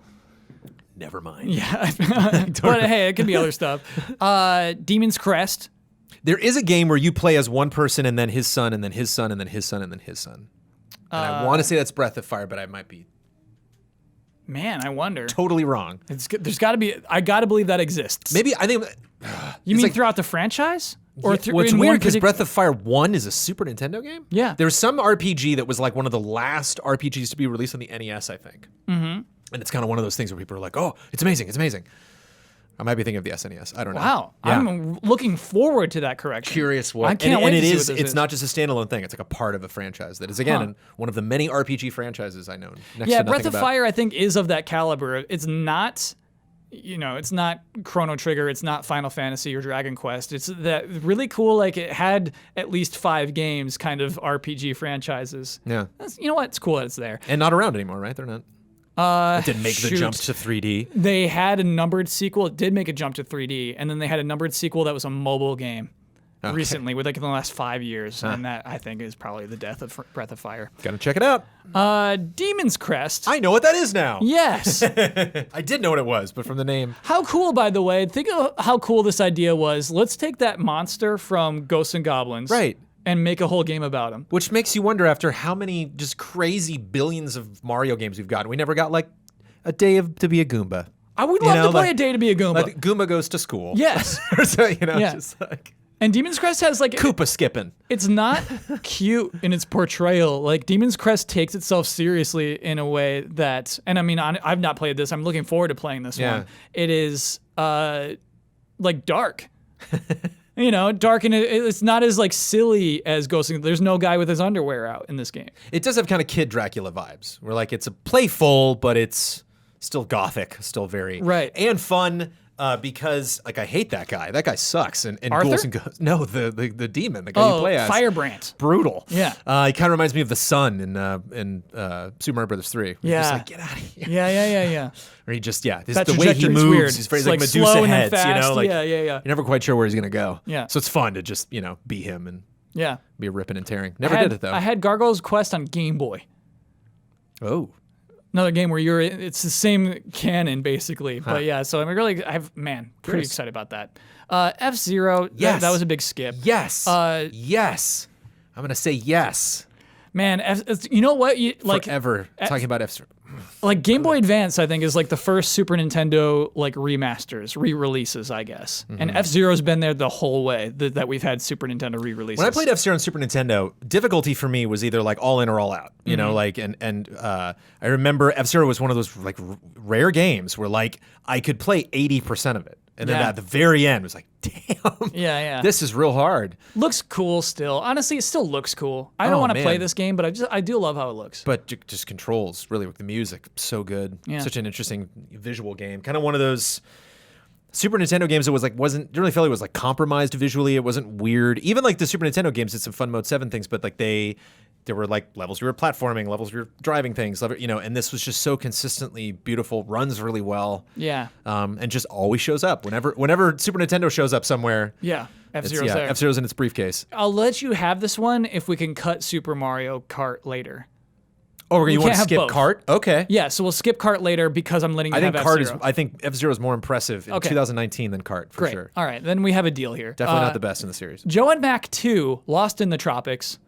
Never mind. Yeah, but hey, it could be other stuff. Demon's Crest. There is a game where you play as one person and then his son and then his son and then his son and then his son. And I want to say that's Breath of Fire, but I might be Man, I wonder. totally wrong. There's got to be. I got to believe that exists. Maybe I think. You mean like, throughout the franchise? Or well, it's in weird one because Breath of Fire 1 is a Super Nintendo game. Yeah. There was some RPG that was like one of the last RPGs to be released on the NES, I think. Mm-hmm. And it's kind of one of those things where people are like, "Oh, it's amazing, it's amazing." I might be thinking of the SNES. I don't know. Wow, Yeah. I'm looking forward to that correction. Curious what. I can't and wait it to see is. what this It's is. not just a standalone thing. It's like a part of a franchise that is again one of the many RPG franchises I know. Next Yeah, to Breath of about. Fire, I think, is of that caliber. It's not, it's not Chrono Trigger. It's not Final Fantasy or Dragon Quest. It's that really cool. Like it had at least 5 games, kind of RPG franchises. Yeah, You know what? It's cool that it's there. and not around anymore, right? They're not. It didn't make the jump to 3D. They had a numbered sequel. It did make a jump to 3D, and then they had a numbered sequel that was a mobile game recently, with like in the last 5 years, and that I think is probably the death of Breath of Fire. Gotta check it out. Demon's Crest. I know what that is now. Yes. I did know what it was, but from the name. How cool, by the way. Think of how cool this idea was. Let's take that monster from Ghosts and Goblins. Right. And make a whole game about him. Which makes you wonder after how many just crazy billions of Mario games we've gotten. We never got like a day to be a Goomba. I would love to play a day to be a Goomba. Like Goomba goes to school. Yes. So, Yeah. just like And Demon's Crest has like... Koopa skipping. It's not cute in its portrayal. Like Demon's Crest takes itself seriously in a way that... And I mean, I've not played this. I'm looking forward to playing this one. It is like dark. Dark, and it's not as like silly as Ghost. There's no guy with his underwear out in this game. It does have kind of Kid Dracula vibes. Where like it's a playful, but it's still gothic, still very and fun. Because like I hate that guy. That guy sucks. And Arthur? Ghouls and Ghosts. No, the demon, the guy you play as. Firebrand. Brutal. Yeah. He kind of reminds me of the son in Super Mario Brothers 3. Yeah. Just like, get out of here. Yeah. Or he just, That the way he trajectory's moves, weird. he's very It's like like Medusa slow and then heads, fast. Like, Yeah. you're never quite sure where he's gonna go. Yeah. So it's fun to just, be him and be ripping and tearing. Never did it though. I had Gargoyle's Quest on Game Boy. Oh. Another game where it's the same canon basically, but so I'm really, pretty excited about that. F-Zero, Yes. that was a big skip. Yes. Yes. I'm gonna say yes. Man, you know what? Forever talking about F-Zero. Like Game Boy Advance, I think is like the first Super Nintendo like remasters, re-releases, I guess. And F-Zero's been there the whole way that we've had Super Nintendo re-releases. When I played F-Zero on Super Nintendo, difficulty for me was either like all in or all out. You know, like and I remember F-Zero was one of those like rare games where like I could play 80% of it. And then at the very end, it was like, damn. Yeah. This is real hard. Looks cool still. Honestly, it still looks cool. I don't want to play this game, but I do love how it looks. But just controls, really, with the music. So good. Yeah. Such an interesting visual game. Kind of one of those Super Nintendo games that was like, didn't really feel like it was like compromised visually. It wasn't weird. Even like the Super Nintendo games did some fun Mode 7 things, but like there were like levels you were platforming, levels you were driving things, and this was just so consistently beautiful, runs really well. Yeah. And just always shows up. Whenever Super Nintendo shows up somewhere. Yeah. F-Zero's there. F-Zero's in its briefcase. I'll let you have this one if we can cut Super Mario Kart later. Oh, you want can't to have skip both. Kart? Okay. Yeah, so we'll skip Kart later because I'm letting you have F-Zero. I think F-Zero is more impressive in 2019 than Kart, for Great. sure. All right, then we have a deal here. Definitely not the best in the series. Joe and Mac 2, Lost in the Tropics.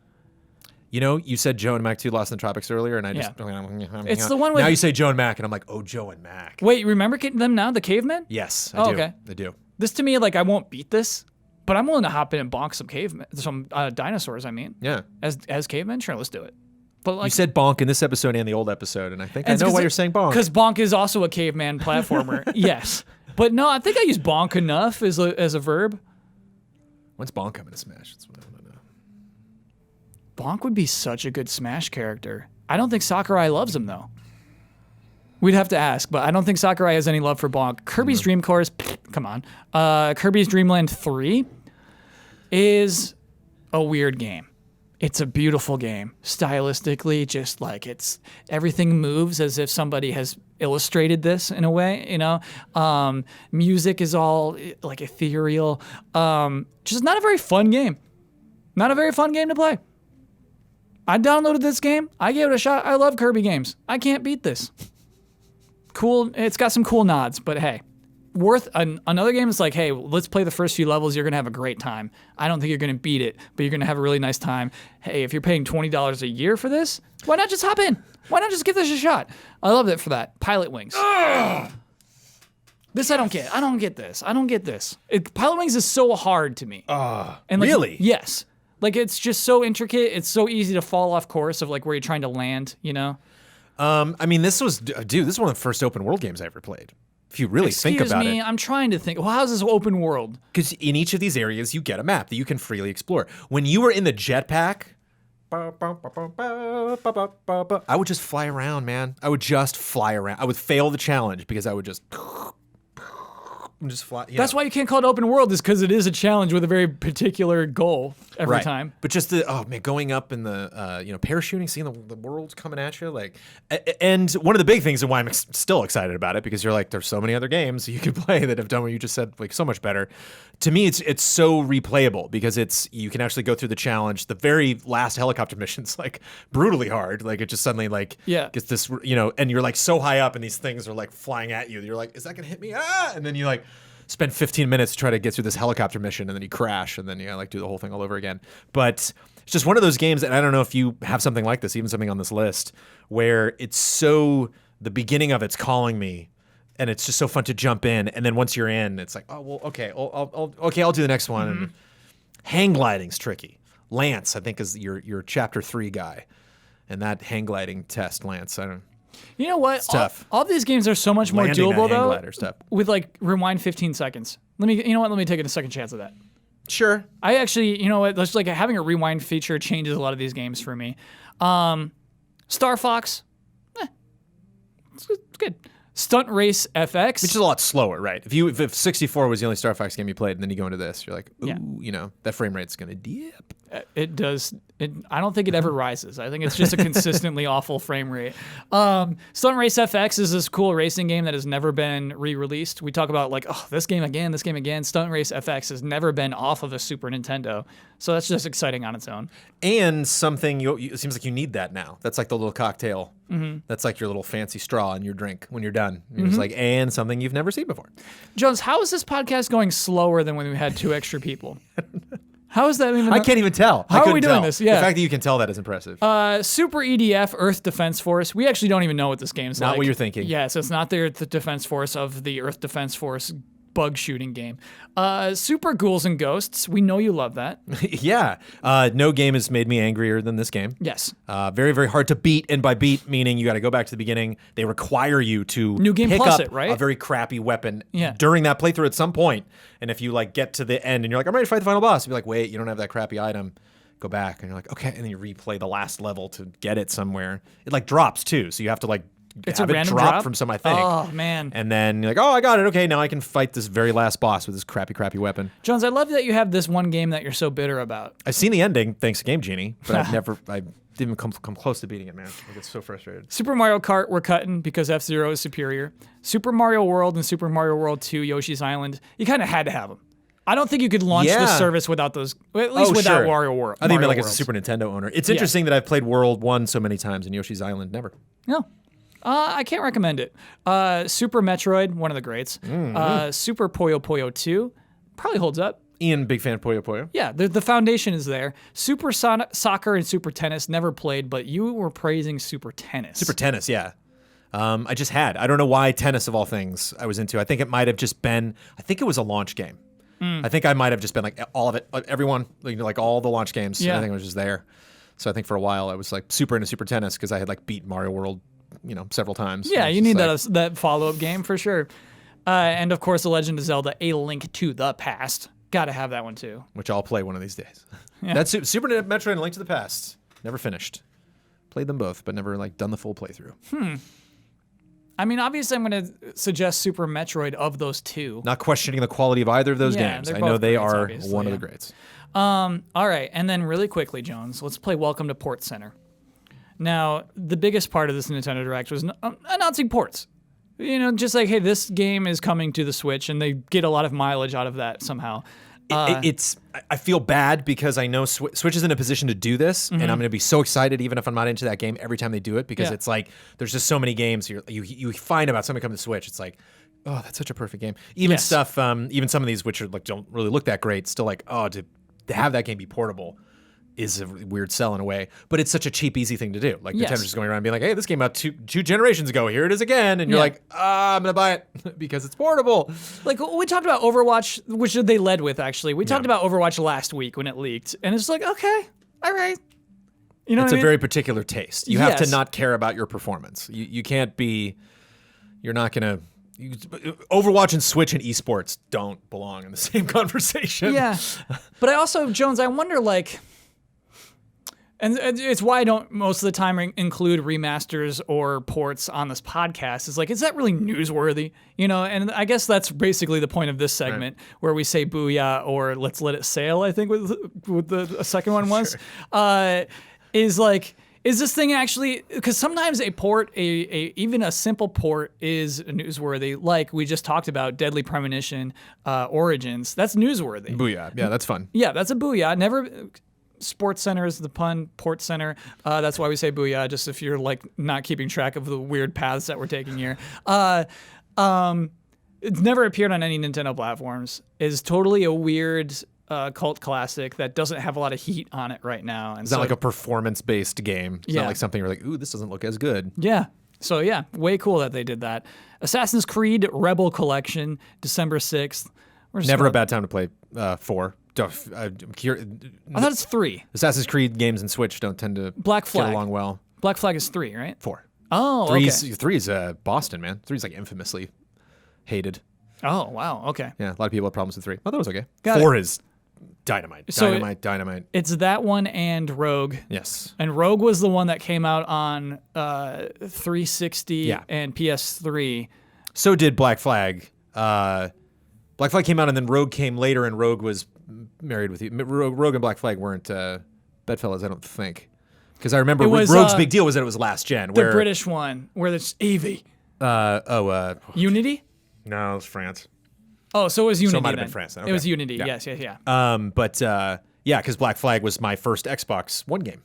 You said Joe and Mac 2 Lost in the Tropics earlier, and I just... It's the one with... Now you say Joe and Mac, and I'm like, oh, Joe and Mac. Wait, you remember them now, the cavemen? Yes, I do. Okay. I do. This to me, like, I won't beat this, but I'm willing to hop in and bonk some dinosaurs, I mean. Yeah. As cavemen? Sure, let's do it. But like, You said bonk in this episode and the old episode, and I think I know why you're saying bonk. Because bonk is also a caveman platformer. Yes. But no, I think I use bonk enough as a verb. When's bonk coming to Smash? That's what I want to know. Bonk would be such a good Smash character. I don't think Sakurai loves him, though. We'd have to ask, but I don't think Sakurai has any love for Bonk. Kirby's Dream Course, come on. Kirby's Dream Land 3 is a weird game. It's a beautiful game. Stylistically, just like everything moves as if somebody has illustrated this in a way, you know? Music is all like ethereal. Just not a very fun game. Not a very fun game to play. I downloaded this game. I gave it a shot. I love Kirby games. I can't beat this. Cool. It's got some cool nods, but hey. Worth another game is like, hey, let's play the first few levels. You're going to have a great time. I don't think you're going to beat it, but you're going to have a really nice time. Hey, if you're paying $20 a year for this, why not just hop in? Why not just give this a shot? I love it for that. Pilot Wings. Ugh. This I don't get. I don't get this. I don't get this. Pilot Wings is so hard to me. And like, really? Yes. Like, it's just so intricate. It's so easy to fall off course of like where you're trying to land, you know? I mean, this is one of the first open world games I ever played. If you really think about it. I'm trying to think. Well, how's this open world? Because in each of these areas, you get a map that you can freely explore. When you were in the jetpack, I would just fly around, man. I would just fly around. I would fail the challenge because I would just fly. That's why you can't call it open world, is because it is a challenge with a very particular goal every time. But just going up in the parachuting, seeing the world coming at you, like, and one of the big things and why I'm still excited about it, because you're like, there's so many other games you can play that have done what you just said like so much better. To me, it's so replayable because you can actually go through the challenge. The very last helicopter mission's like brutally hard. Like it just suddenly gets this, and you're like so high up and these things are like flying at you. You're like, is that gonna hit me? And then you like spend 15 minutes to try to get through this helicopter mission, and then you crash, and then you like do the whole thing all over again. But it's just one of those games, and I don't know if you have something like this, even something on this list, where it's so, the beginning of it's calling me, and it's just so fun to jump in, and then once you're in, it's like, oh, well, okay, I'll do the next one. Mm-hmm. And hang gliding's tricky. Lance, I think, is your chapter 3 guy, and that hang gliding test, Lance, I don't. You know what? All these games are so much more doable though. With like rewind 15 seconds. Let me take a second chance of that. Sure. I actually, you know what? That's like having a rewind feature changes a lot of these games for me. Star Fox, it's good. Stunt Race FX, which is a lot slower, right? If 64 was the only Star Fox game you played, and then you go into this, you're like, ooh, that frame rate's gonna dip. It does. I don't think it ever rises. I think it's just a consistently awful frame rate. Stunt Race FX is this cool racing game that has never been re-released. We talk about like, oh, this game again. Stunt Race FX has never been off of a Super Nintendo. So that's just exciting on its own. And something, it seems like you need that now. That's like the little cocktail. Mm-hmm. That's like your little fancy straw in your drink when you're done. Mm-hmm. It's like, and something you've never seen before. Jones, how is this podcast going slower than when we had 2 extra people? How is that even? I can't even tell. How are we doing this? Yeah. The fact that you can tell that is impressive. Super EDF, Earth Defense Force. We actually don't even know what this game's like. Not what you're thinking. Yeah, so it's not the Earth Defense Force of the Earth Defense Force bug shooting game. Super Ghouls and Ghosts. We know you love that. Yeah. No game has made me angrier than this game. Yes. Very, very hard to beat, and by beat meaning you got to go back to the beginning. They require you to New Game pick Plus up it, right? a very crappy weapon during that playthrough at some point. And if you like get to the end and you're like, I'm ready to fight the final boss, you'll be like, wait, you don't have that crappy item. Go back, and you're like, okay, and then you replay the last level to get it somewhere. It like drops too, so you have to like it's have a it random drop from some, I think. Oh, man. And then you're like, oh, I got it. Okay, now I can fight this very last boss with this crappy weapon. Jones, I love that you have this one game that you're so bitter about. I've seen the ending, thanks to Game Genie, but I didn't even come close to beating it, man. I get so frustrated. Super Mario Kart, we're cutting because F-Zero is superior. Super Mario World and Super Mario World 2, Yoshi's Island, you kind of had to have them. I don't think you could launch the service without those, at least without Wario World. I think like as a Super Nintendo owner. It's interesting that I've played World 1 so many times and Yoshi's Island never. No. I can't recommend it. Super Metroid, one of the greats. Mm-hmm. Super Puyo Puyo 2, probably holds up. Ian, big fan of Puyo Puyo. Yeah, the foundation is there. Super Soccer and Super Tennis, never played, but you were praising Super Tennis. Super Tennis, yeah. I just had. I don't know why tennis of all things I was into. I think it might have just been, I think it was a launch game. I think I might have just been like all of it, everyone, like all the launch games. Yeah. I think it was just there. So I think for a while I was like super into Super Tennis because I had like beat Mario World, several times. Yeah, you need that follow-up game for sure. And of course, The Legend of Zelda: A Link to the Past. Got to have that one too. Which I'll play one of these days. Yeah. That's Super Metroid and Link to the Past. Never finished. Played them both, but never like done the full playthrough. I mean, obviously, I'm going to suggest Super Metroid of those two. Not questioning the quality of either of those games. I know they are one of the greats. All right, and then really quickly, Jones, let's play Welcome to PortCenter. Now, the biggest part of this Nintendo Direct was announcing ports. You know, just like, hey, this game is coming to the Switch, and they get a lot of mileage out of that somehow. I feel bad because I know Switch is in a position to do this, and I'm going to be so excited even if I'm not into that game every time they do it, because it's like there's just so many games you find about something coming to Switch. It's like, oh, that's such a perfect game. Even stuff, even some of these which are like don't really look that great, still like, oh, to have that game be portable is a weird sell in a way, but it's such a cheap, easy thing to do. Like Nintendo's just going around being like, hey, this came out two generations ago. Here it is again. And you're like, I'm going to buy it because it's portable. Like we talked about Overwatch, which they led with, actually. We talked about Overwatch last week when it leaked. And it's like, okay, all right. You know it's what I mean? A very particular taste. You have to not care about your performance. You can't be, you're not going to, Overwatch and Switch and esports don't belong in the same conversation. Yeah. But I also, Jones, I wonder, like, and it's why I don't most of the time include remasters or ports on this podcast. Is like, is that really newsworthy? You know, and I guess that's basically the point of this segment, where we say booyah or let's let it sail, I think with the second one was. Is like, is this thing actually, because sometimes a port, even a simple port is newsworthy, like we just talked about Deadly Premonition Origins. That's newsworthy. Booyah. Yeah, that's fun. Yeah, that's a booyah. Never... Sports Center is the pun, PortCenter. That's why we say booyah, just if you're like not keeping track of the weird paths that we're taking here. It's never appeared on any Nintendo platforms. It's totally a weird cult classic that doesn't have a lot of heat on it right now. And it's not like a performance-based game. It's not like something you're like, ooh, this doesn't look as good. Yeah. So yeah, way cool that they did that. Assassin's Creed Rebel Collection, December 6th. Never a bad time to play 4. I thought it's 3. Assassin's Creed games and Switch don't tend to Black Flag. get along well. Black Flag is 3, right? 4. Oh, 3 is Boston, man. 3 is like infamously hated. Oh, wow. Okay. Yeah, a lot of people have problems with 3. I thought it was okay. 4 is dynamite. Dynamite. It's that one and Rogue. Yes. And Rogue was the one that came out on 360 and PS3. So did Black Flag. Black Flag came out and then Rogue came later, and Rogue was married with you. Rogue and Black Flag weren't bedfellows, I don't think. Because I remember Rogue's big deal was that it was last gen. The British one, where there's Eevee. Unity? No, it was France. Oh, so it was Unity. So it might have been France then. Okay. It was Unity, yes. Because Black Flag was my first Xbox One game.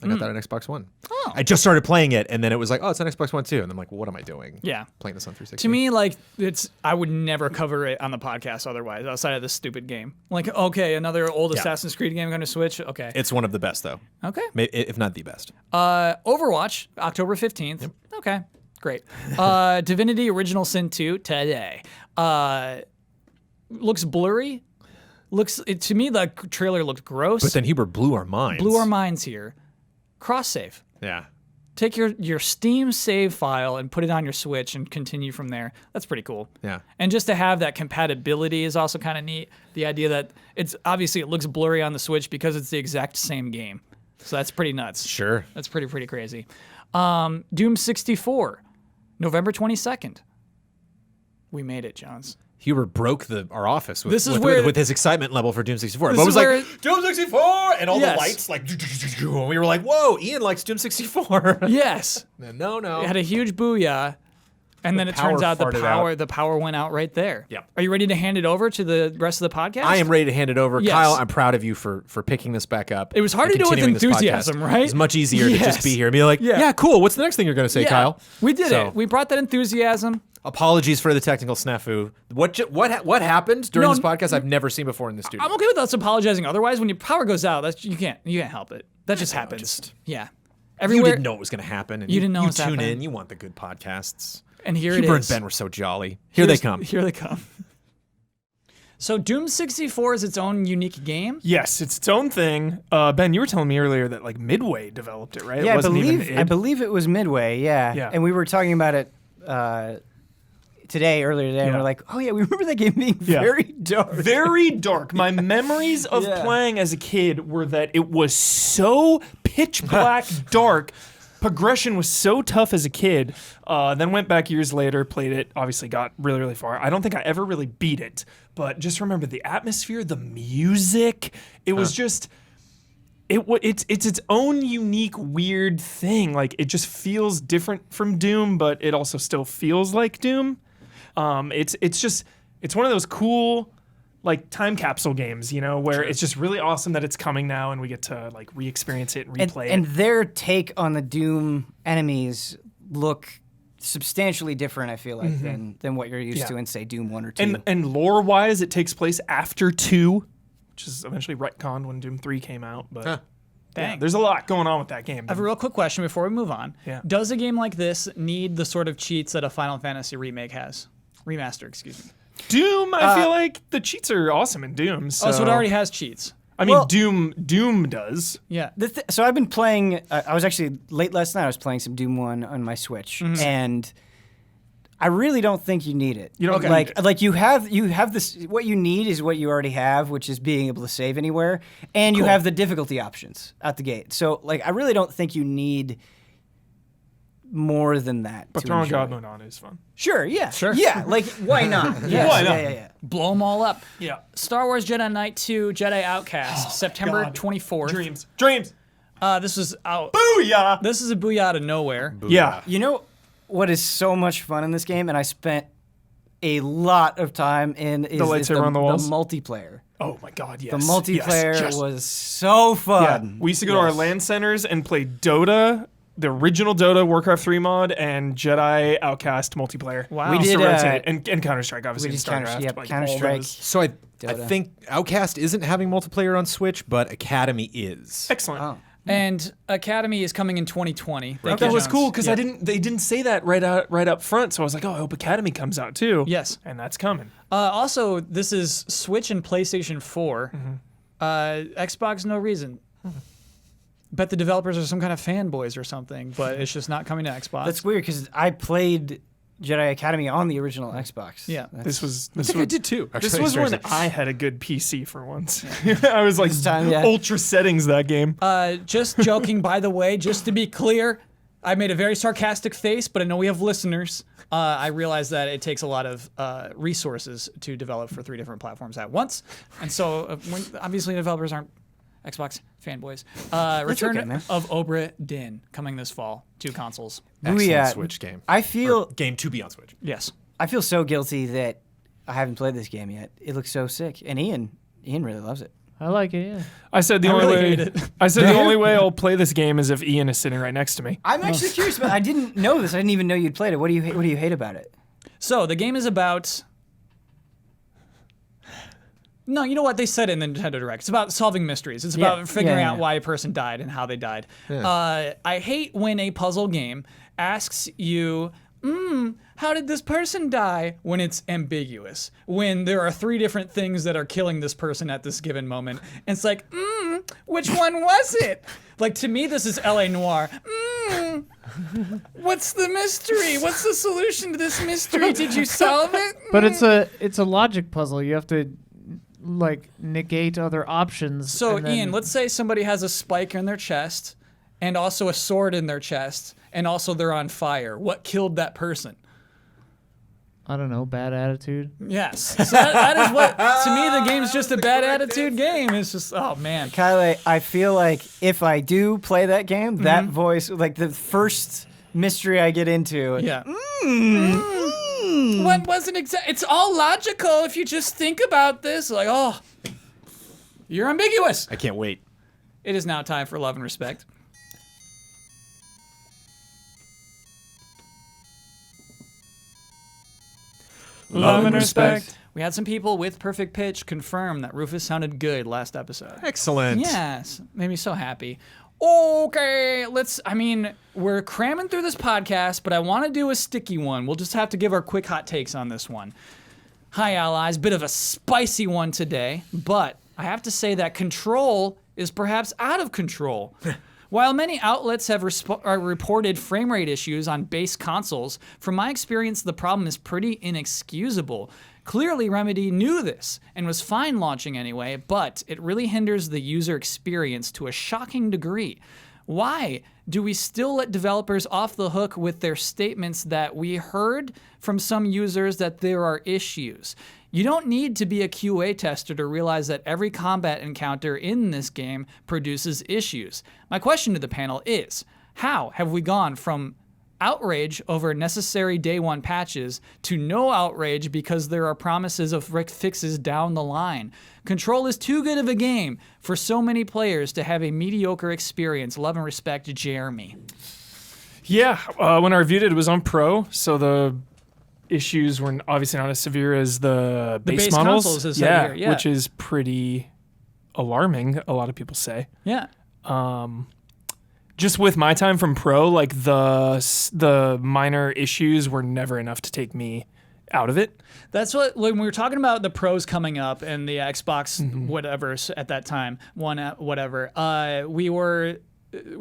I got that on Xbox One. Oh. I just started playing it, and then it was like, oh, it's on Xbox One too. And I'm like, well, what am I doing? Yeah. Playing this on 360. To me, like, I would never cover it on the podcast otherwise, outside of this stupid game. Like, okay, another old Assassin's Creed game going to Switch? Okay. It's one of the best, though. Okay. If not the best. Overwatch, October 15th. Yep. Okay, great. Divinity Original Sin 2, today. Looks blurry. To me, the trailer looked gross. But then Hubert blew our minds. Blew our minds here. Cross save. Yeah. Take your Steam save file and put it on your Switch and continue from there. That's pretty cool. Yeah. And just to have that compatibility is also kind of neat. The idea that it looks blurry on the Switch because it's the exact same game. So that's pretty nuts. Sure. That's pretty crazy. Doom 64, November 22nd. We made it, Jones. Hubert broke our office with his excitement level for Doom 64. But it was like, Doom 64! And all the lights, like, and we were like, whoa, Ian likes Doom 64. Yes. No. It had a huge booyah. And then it turns out the power went out right there. Yep. Are you ready to hand it over to the rest of the podcast? I am ready to hand it over. Yes. Kyle, I'm proud of you for picking this back up. It was hard to do it with enthusiasm, right? It's much easier to just be here and be like, yeah, cool. What's the next thing you're going to say, Kyle? We did it. We brought that enthusiasm. Apologies for the technical snafu. What happened during this podcast I've never seen before in the studio. I'm okay with us apologizing otherwise. When your power goes out, you can't help it. That just happens. Yeah. Everywhere, you didn't know it was going to happen. And you didn't know it was happening. happening. You tune in. You want the good podcasts. And here Hubert it is. and Ben were so jolly. Here they come. So Doom 64 is its own unique game? Yes, it's its own thing. Ben, you were telling me earlier that like Midway developed it, right? Yeah, It I believe it was Midway, yeah. And we were talking about it earlier today, and we're like, oh yeah, we remember that game being very dark. Very dark. My memories of playing as a kid were that it was so pitch black dark progression was so tough as a kid. Then went back years later, played it, obviously got really, really far. I don't think I ever really beat it, but just remember the atmosphere, the music. It was just... It's its own unique, weird thing. Like, it just feels different from Doom, but it also still feels like Doom. It's one of those cool, like, time capsule games, you know, where it's just really awesome that it's coming now and we get to, like, re-experience it and replay it. And their take on the Doom enemies look substantially different, I feel like, than what you're used to in, say, Doom 1 or 2. And lore-wise, it takes place after 2. Which is eventually retconned when Doom 3 came out. But Dang. There's a lot going on with that game. I have a real quick question before we move on. Yeah. Does a game like this need the sort of cheats that a Final Fantasy remake has? Remaster, excuse me. Doom, I feel like the cheats are awesome in Doom. So, so it already has cheats. I mean, Doom does. Yeah. So I've been playing, I was actually, late last night, I was playing some Doom 1 on my Switch. And... I really don't think you need it. You don't need it. Like you have this. What you need is what you already have, which is being able to save anywhere, and you have the difficulty options out the gate. So like, I really don't think you need more than that. But throwing God Mode on is fun. Sure. Yeah. Like, why not? Why not? Yeah. Blow them all up. Yeah. Star Wars Jedi Knight 2 Jedi Outcast, September 24th. Dreams. This was out. Booyah. This is a booyah out of nowhere. Booyah. Yeah. You know what is so much fun in this game, and I spent a lot of time in is the lightsaber on the walls? The multiplayer. Oh my God, yes. The multiplayer was so fun. Yeah. We used to go to our LAN centers and play Dota, the original Dota, Warcraft 3 mod, and Jedi Outcast multiplayer. Wow. We We did did, and Counter-Strike, obviously. we did StarCraft, Counter-Strike. So I Dota. think Outcast isn't having multiplayer on Switch, but Academy is. Excellent. Oh. And Academy is coming in 2020. That was cool because they didn't say that right up front. So I was like, oh, I hope Academy comes out too. Yes. And that's coming. Also, this is Switch and PlayStation 4. Xbox, no reason. Bet the developers are some kind of fanboys or something, but it's just not coming to Xbox. That's weird because I played Jedi Academy on the original Xbox. Yeah. I did too. This was when I had a good PC for once. I was like ultra settings that game. Just joking, by the way, just to be clear, I made a very sarcastic face, but I know we have listeners. I realize that it takes a lot of resources to develop for 3 different platforms at once. And so obviously developers aren't Xbox fanboys. Return of Obra Dinn coming this fall. 2 consoles. Excellent Switch game. I feel game to be on Switch. Yes. I feel so guilty that I haven't played this game yet. It looks so sick, and Ian really loves it. I like it. Yeah. I said the only way I'll play this game is if Ian is sitting right next to me. I'm actually curious, but I didn't know this. I didn't even know you'd played it. What do you hate about it? So the game is about. No, you know what? They said it in the Nintendo Direct. It's about solving mysteries. It's about figuring out why a person died and how they died. Yeah. I hate when a puzzle game asks you, how did this person die? When it's ambiguous. When there are 3 different things that are killing this person at this given moment. And it's like, which one was it? Like, to me, this is L.A. Noire. What's the mystery? What's the solution to this mystery? Did you solve it? But it's a logic puzzle. You have to like negate other options. So Ian, let's say somebody has a spike in their chest and also a sword in their chest and also they're on fire. What killed that person? I don't know, bad attitude. Yes. So that is what, to me, the game's just a bad attitude game. It's just, oh man. Kyle, I feel like if I do play that game, that voice, like the first mystery I get into, What wasn't it's all logical if you just think about this. Like, oh, you're ambiguous. I can't wait. It is now time for Love and Respect. Love and Respect. We had some people with perfect pitch confirm that Rufus sounded good last episode. Excellent. Yes, made me so happy. Okay, we're cramming through this podcast, but I want to do a sticky one. We'll just have to give our quick hot takes on this one. Hi, allies. Bit of a spicy one today, but I have to say that Control is perhaps out of control. While many outlets have reported frame rate issues on base consoles, from my experience, the problem is pretty inexcusable. Clearly, Remedy knew this and was fine launching anyway, but it really hinders the user experience to a shocking degree. Why do we still let developers off the hook with their statements that we heard from some users that there are issues? You don't need to be a QA tester to realize that every combat encounter in this game produces issues. My question to the panel is, how have we gone from outrage over necessary day one patches to no outrage because there are promises of fixes down the line? Control is too good of a game for so many players to have a mediocre experience. Love and respect, Jeremy. Yeah, when I reviewed it was on Pro, so the issues were obviously not as severe as the base models. Consoles is severe, yeah. Which is pretty alarming, a lot of people say. Yeah. Just with my time from Pro, like the minor issues were never enough to take me out of it. That's what, when we were talking about the pros coming up and the Xbox whatever at that time, we were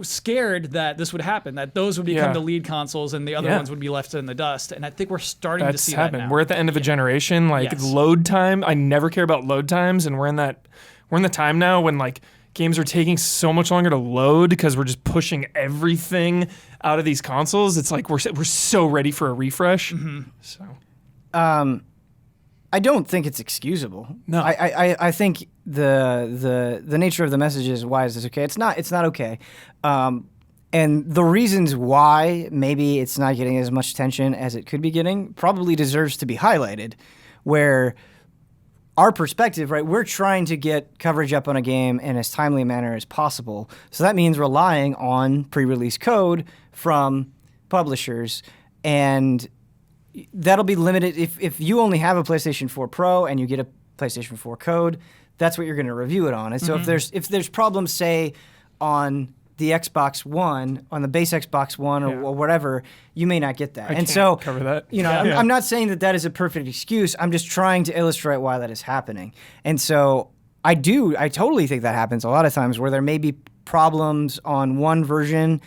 scared that this would happen, that those would become the lead consoles and the other ones would be left in the dust. And I think we're starting to see that now. We're at the end of a generation. Like load time, I never care about load times, and we're in the time now when like games are taking so much longer to load because we're just pushing everything out of these consoles. It's like we're so ready for a refresh. So, I don't think it's excusable. No, I think the nature of the message is, why is this okay? It's not okay. And the reasons why maybe it's not getting as much attention as it could be getting probably deserves to be highlighted, where our perspective, right, we're trying to get coverage up on a game in as timely a manner as possible. So that means relying on pre-release code from publishers, and that'll be limited. If you only have a PlayStation 4 Pro and you get a PlayStation 4 code, that's what you're going to review it on. And so if there's problems, say, on the Xbox One, on the base Xbox One or whatever, you may not get that. I can't cover that. You know, I'm not saying that is a perfect excuse. I'm just trying to illustrate why that is happening. And so I totally think that happens a lot of times, where there may be problems on one version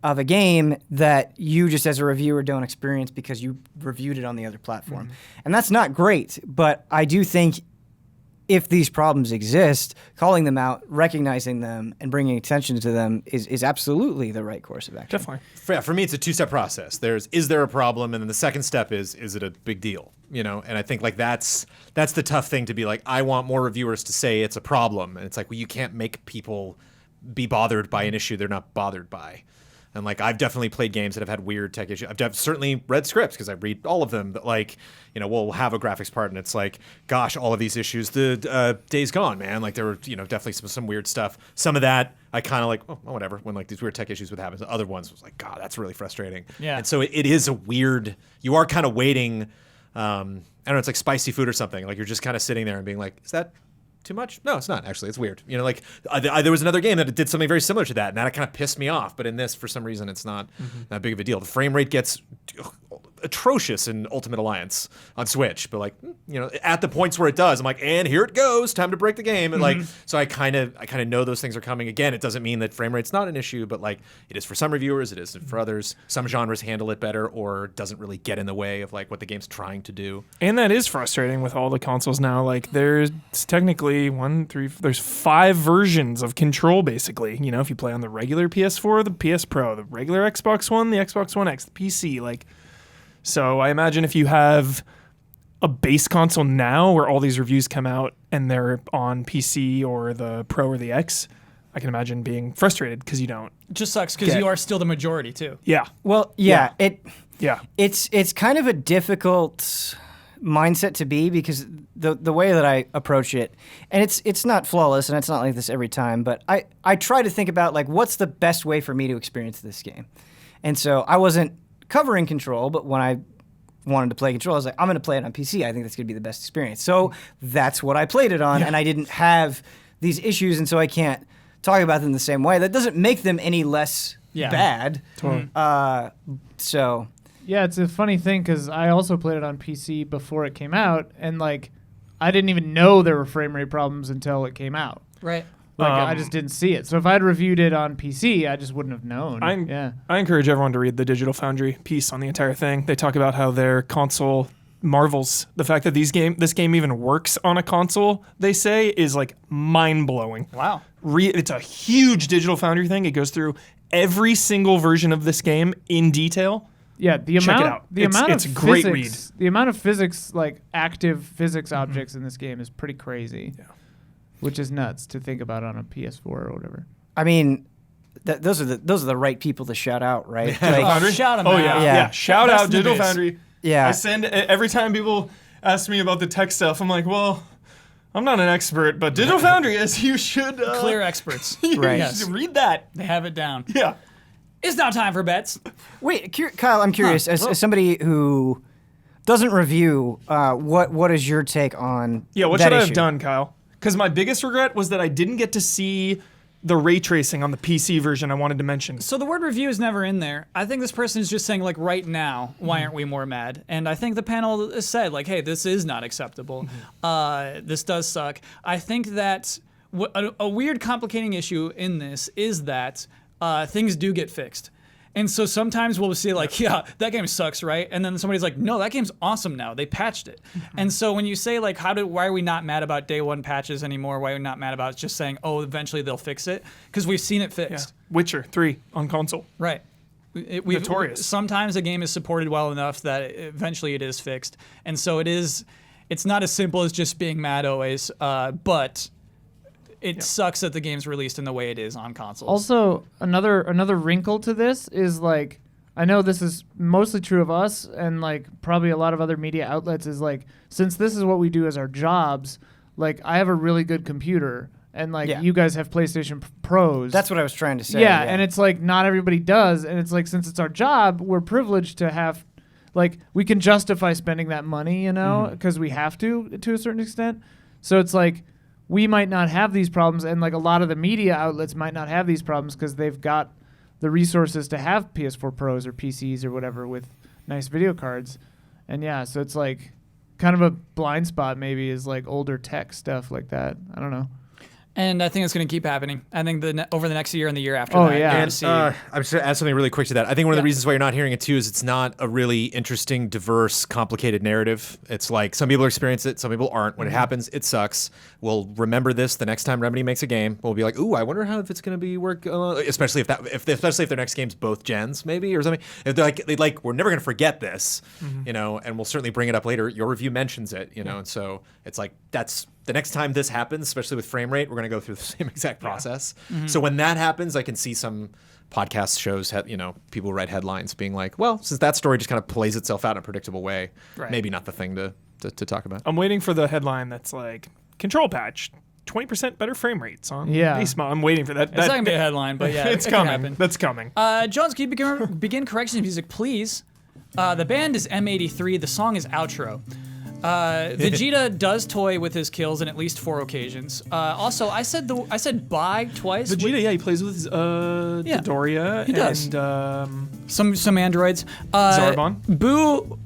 of a game that you just as a reviewer don't experience because you reviewed it on the other platform. And that's not great, but I do think if these problems exist, calling them out, recognizing them, and bringing attention to them is absolutely the right course of action. Definitely. For me, it's a two-step process. Is there a problem? And then the second step is it a big deal? You know, and I think like that's the tough thing, to be like, I want more reviewers to say it's a problem. And it's like, well, you can't make people be bothered by an issue they're not bothered by. And like, I've definitely played games that have had weird tech issues. I've certainly read scripts because I read all of them. But like, you know, we'll have a graphics part and it's like, gosh, all of these issues. The Days Gone, man. Like there were, you know, definitely some weird stuff. Some of that I kind of like, oh, whatever. When like these weird tech issues would happen. The other ones was like, God, that's really frustrating. Yeah. And so it is a weird. You are kind of waiting. I don't know. It's like spicy food or something. Like you're just kind of sitting there and being like, is that too much? No, it's not, actually. It's weird. You know, like there was another game that did something very similar to that, and that kind of pissed me off. But in this, for some reason, it's not that big of a deal. The frame rate gets atrocious in Ultimate Alliance on Switch, but like, you know, at the points where it does, I'm like, and here it goes, time to break the game. And like, so I kind of know those things are coming. Again, it doesn't mean that frame rate's not an issue, but like, it is for some reviewers, it is for others. Some genres handle it better, or doesn't really get in the way of like what the game's trying to do. And that is frustrating with all the consoles now. Like there's technically there's 5 versions of Control, basically. You know, if you play on the regular PS4, the PS Pro, the regular Xbox One, the Xbox One X, the PC, like. So I imagine if you have a base console now where all these reviews come out and they're on PC or the Pro or the X, I can imagine being frustrated because you don't. It just sucks because you are still the majority too. Yeah. Well, it's kind of a difficult mindset to be, because the way that I approach it, and it's not flawless and it's not like this every time, but I try to think about like, what's the best way for me to experience this game. And so I wasn't covering Control, but when I wanted to play Control, I was like, I'm going to play it on PC. I think that's going to be the best experience. So that's what I played it on, and I didn't have these issues, and so I can't talk about them the same way. That doesn't make them any less bad. Totally. So yeah, it's a funny thing because I also played it on PC before it came out, and like I didn't even know there were frame rate problems until it came out. Right. Like I just didn't see it. So if I'd reviewed it on PC, I just wouldn't have known. I encourage everyone to read the Digital Foundry piece on the entire thing. They talk about how their console marvels the fact that this game even works on a console. They say is like mind blowing. Wow. It's a huge Digital Foundry thing. It goes through every single version of this game in detail. Yeah, the Check amount it out. the It's- amount it's of a great physics, the amount of physics, like active physics objects in this game is pretty crazy. Yeah. Which is nuts to think about on a PS4 or whatever. I mean, those are the right people to shout out, right? Foundry? shout 'em Oh out. yeah, Yeah. Shout Best out in the Digital biz. Foundry. Yeah. I send every time people ask me about the tech stuff. I'm like, well, I'm not an expert, but Digital Foundry is. You should Clear experts. Right. You should read that. They have it down. Yeah. It's now time for bets. Wait, Kyle, I'm curious. As somebody who doesn't review, what is your take on Yeah, what that should I issue? have done, Kyle? Because my biggest regret was that I didn't get to see the ray tracing on the PC version I wanted to mention. So the word review is never in there. I think this person is just saying, like, right now, why aren't we more mad? And I think the panel has said, like, hey, this is not acceptable. This does suck. I think that a weird complicating issue in this is that things do get fixed. And so sometimes we'll see like, yeah, that game sucks, right? And then somebody's like, no, that game's awesome now. They patched it. And so when you say like, why are we not mad about day one patches anymore? Why are we not mad about just saying, oh, eventually they'll fix it? Because we've seen it Yeah. fixed. Witcher 3 on console. Right. Notorious. Sometimes a game is supported well enough that eventually it is fixed. And so it's not as simple as just being mad always, but it sucks that the game's released in the way it is on consoles. Also, another wrinkle to this is like, I know this is mostly true of us and like probably a lot of other media outlets is like, since this is what we do as our jobs, like I have a really good computer and like you guys have PlayStation Pros. That's what I was trying to say. Yeah, and it's like not everybody does, and it's like since it's our job, we're privileged to have, like we can justify spending that money, you know, because we have to a certain extent. So it's like we might not have these problems, and like a lot of the media outlets might not have these problems because they've got the resources to have PS4 Pros or PCs or whatever with nice video cards, and yeah, so it's like kind of a blind spot maybe is like older tech stuff like that. I don't know. And I think it's going to keep happening. I think over the next year and the year after Oh, that, yeah. you're gonna And, see. I'm just going to add something really quick to that. I think one of the reasons why you're not hearing it too is it's not a really interesting, diverse, complicated narrative. It's like some people experience it, some people aren't. When it happens, it sucks. We'll remember this the next time Remedy makes a game. We'll be like, ooh, I wonder how if it's going to be work. Especially if their next game's both gens, maybe or something. If they're like, we're never going to forget this, you know, and we'll certainly bring it up later. Your review mentions it, you know, and so it's like that's. The next time this happens, especially with frame rate, we're going to go through the same exact process. So when that happens, I can see some podcast shows, people write headlines being like, well, since that story just kind of plays itself out in a predictable way, maybe not the thing to talk about. I'm waiting for the headline that's like, control patch, 20% better frame rates on base model. I'm waiting for that. It's not going to be a headline, but yeah, it's it can coming. happen. That's coming. Jones, can you begin corrections music, please? The band is M83. The song is Outro. Vegeta does toy with his kills in at least 4 occasions. Also, I said bye twice. Vegeta, he plays with Dodoria. He does. And Some androids. Zarbon.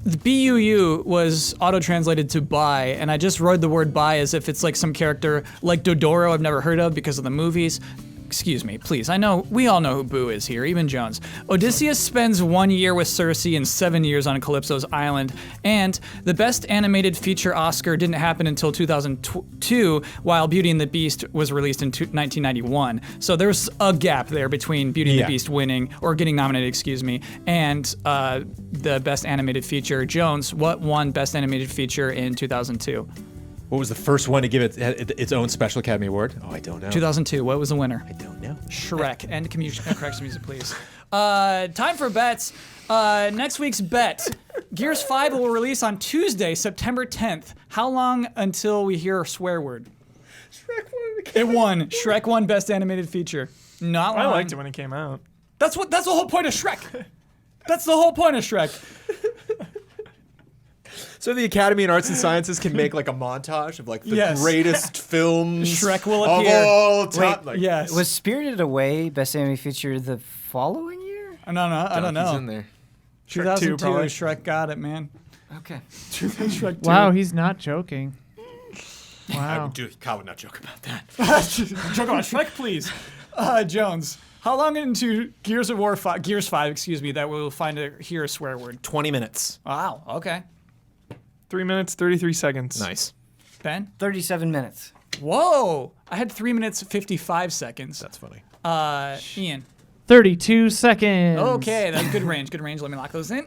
BUU was auto-translated to bye, and I just wrote the word bye as if it's like some character like Dodoro I've never heard of because of the movies. Excuse me, please. I know, we all know who Boo is here, even Jones. Odysseus spends 1 year with Circe and 7 years on Calypso's island, and the Best Animated Feature Oscar didn't happen until 2002, while Beauty and the Beast was released in 1991. So there's a gap there between Beauty and the Beast winning, or getting nominated, excuse me, and the Best Animated Feature. Jones, what won Best Animated Feature in 2002? What was the first one to give it its own Special Academy Award? Oh, I don't know. 2002, what was the winner? I don't know. Shrek. End correction music, please. Time for bets. Next week's bet. Gears 5 will release on Tuesday, September 10th. How long until we hear a swear word? It won. Shrek won Best Animated Feature. Not long. I liked it when it came out. That's the whole point of Shrek. That's the whole point of Shrek. So the Academy in Arts and Sciences can make like a montage of like the greatest films Shrek will of appear. all time. Like, Yes. Was Spirited Away Best Animated Feature the following year? I don't know. He's in there. Shrek 2, 2002, probably. Shrek got it, man. Okay. Shrek 2. Wow, he's not joking. Wow. Kyle would not joke about that. Joke about Shrek, please. Jones, how long into Gears 5, excuse me, that we'll hear a swear word? 20 minutes. Wow, okay. 3 minutes, 33 seconds. Nice. Ben? 37 minutes. Whoa! I had 3 minutes, 55 seconds. That's funny. Ian? 32 seconds. Okay, that's good range. Good range. Let me lock those in.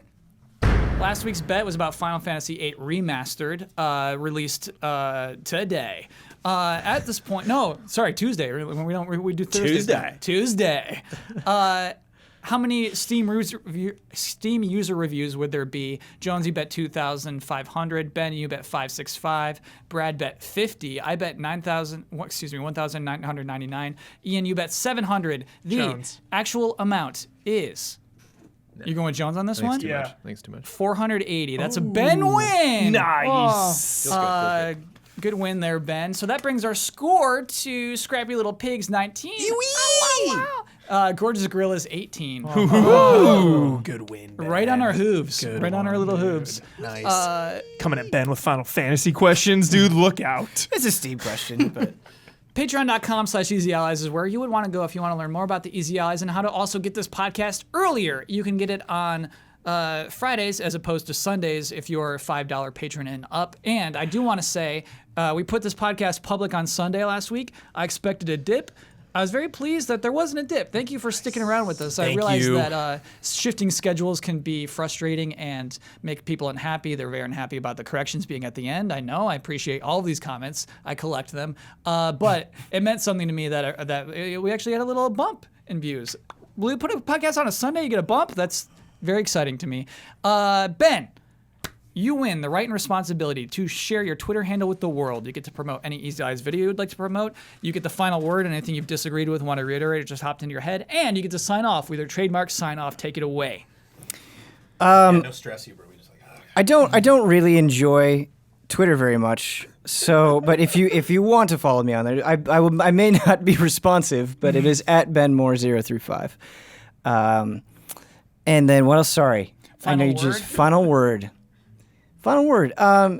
Last week's bet was about Final Fantasy VIII Remastered, released today. At this point, Tuesday. We do Thursday. Tuesday. How many Steam user reviews would there be? Jones, you bet 2,500. Ben, you bet 565. Brad bet 50. I bet 1,999. Ian, you bet 700. The Jones. actual amount is. You going with Jones on this one? Yeah. Thanks too much. 480. That's a Ben win. Nice. Good win there, Ben. So that brings our score to Scrappy Little Pigs 19. Oh, wow. Gorgeous Gorilla's 18. Ooh, good win, Ben. Right on our hooves. Good right on our one, little dude. hooves. Nice. Coming at Ben with Final Fantasy questions, dude. Look out. It's a Steam question, but Patreon.com/EasyAllies is where you would want to go if you want to learn more about the Easy Allies and how to also get this podcast earlier. You can get it on Fridays as opposed to Sundays if you're a $5 patron and up. And I do want to say, we put this podcast public on Sunday last week. I expected a dip. I was very pleased that there wasn't a dip. Thank you for sticking around with us. I realize that shifting schedules can be frustrating and make people unhappy. They're very unhappy about the corrections being at the end. I know. I appreciate all of these comments. I collect them. But it meant something to me that we actually had a little bump in views. Will you put a podcast on a Sunday, you get a bump? That's very exciting to me. Ben, you win the right and responsibility to share your Twitter handle with the world. You get to promote any Easy Eyes video you'd like to promote. You get the final word and anything you've disagreed with, want to reiterate, or just hopped into your head. And you get to sign off with your trademark sign off. Take it away. No stress, you bro. We just like. I don't really enjoy Twitter very much. So, but if you want to follow me on there, I may not be responsive, but it is at BenMoore035. And then what else? Sorry, Final I know you word? just final word. Final word. I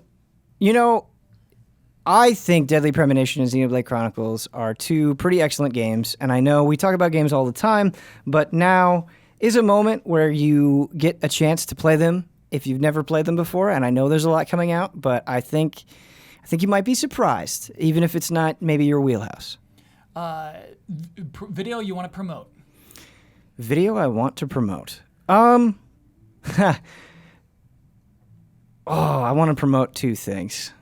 think Deadly Premonition and Xenoblade Chronicles are two pretty excellent games, and I know we talk about games all the time, but now is a moment where you get a chance to play them if you've never played them before, and I know there's a lot coming out, but I think you might be surprised, even if it's not maybe your wheelhouse. Video you want to promote? Video I want to promote. I want to promote two things.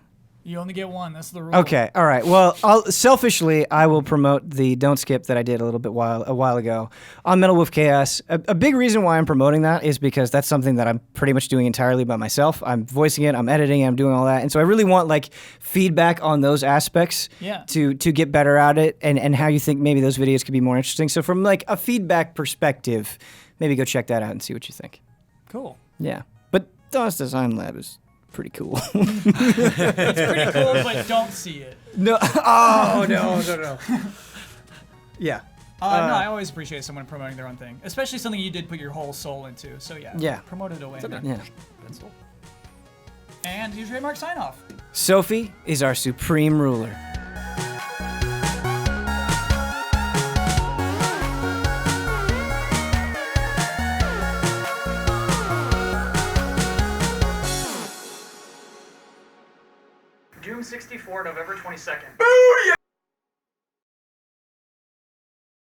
You only get one. That's the rule. Okay, all right. Well, selfishly, I will promote the Don't Skip that I did a while ago on Metal Wolf Chaos. A big reason why I'm promoting that is because that's something that I'm pretty much doing entirely by myself. I'm voicing it, I'm editing it, I'm doing all that. And so I really want like feedback on those aspects to get better at it and how you think maybe those videos could be more interesting. So from like a feedback perspective, maybe go check that out and see what you think. Cool. Yeah. But DOS Design Lab is pretty cool. It's pretty cool, but don't see it. No. Oh, no. Yeah. No, I always appreciate someone promoting their own thing, especially something you did put your whole soul into. So yeah. Promote it away. Man. Yeah. And your trademark sign off. Sophie is our supreme ruler. Doom 64, November 22nd. Booyah!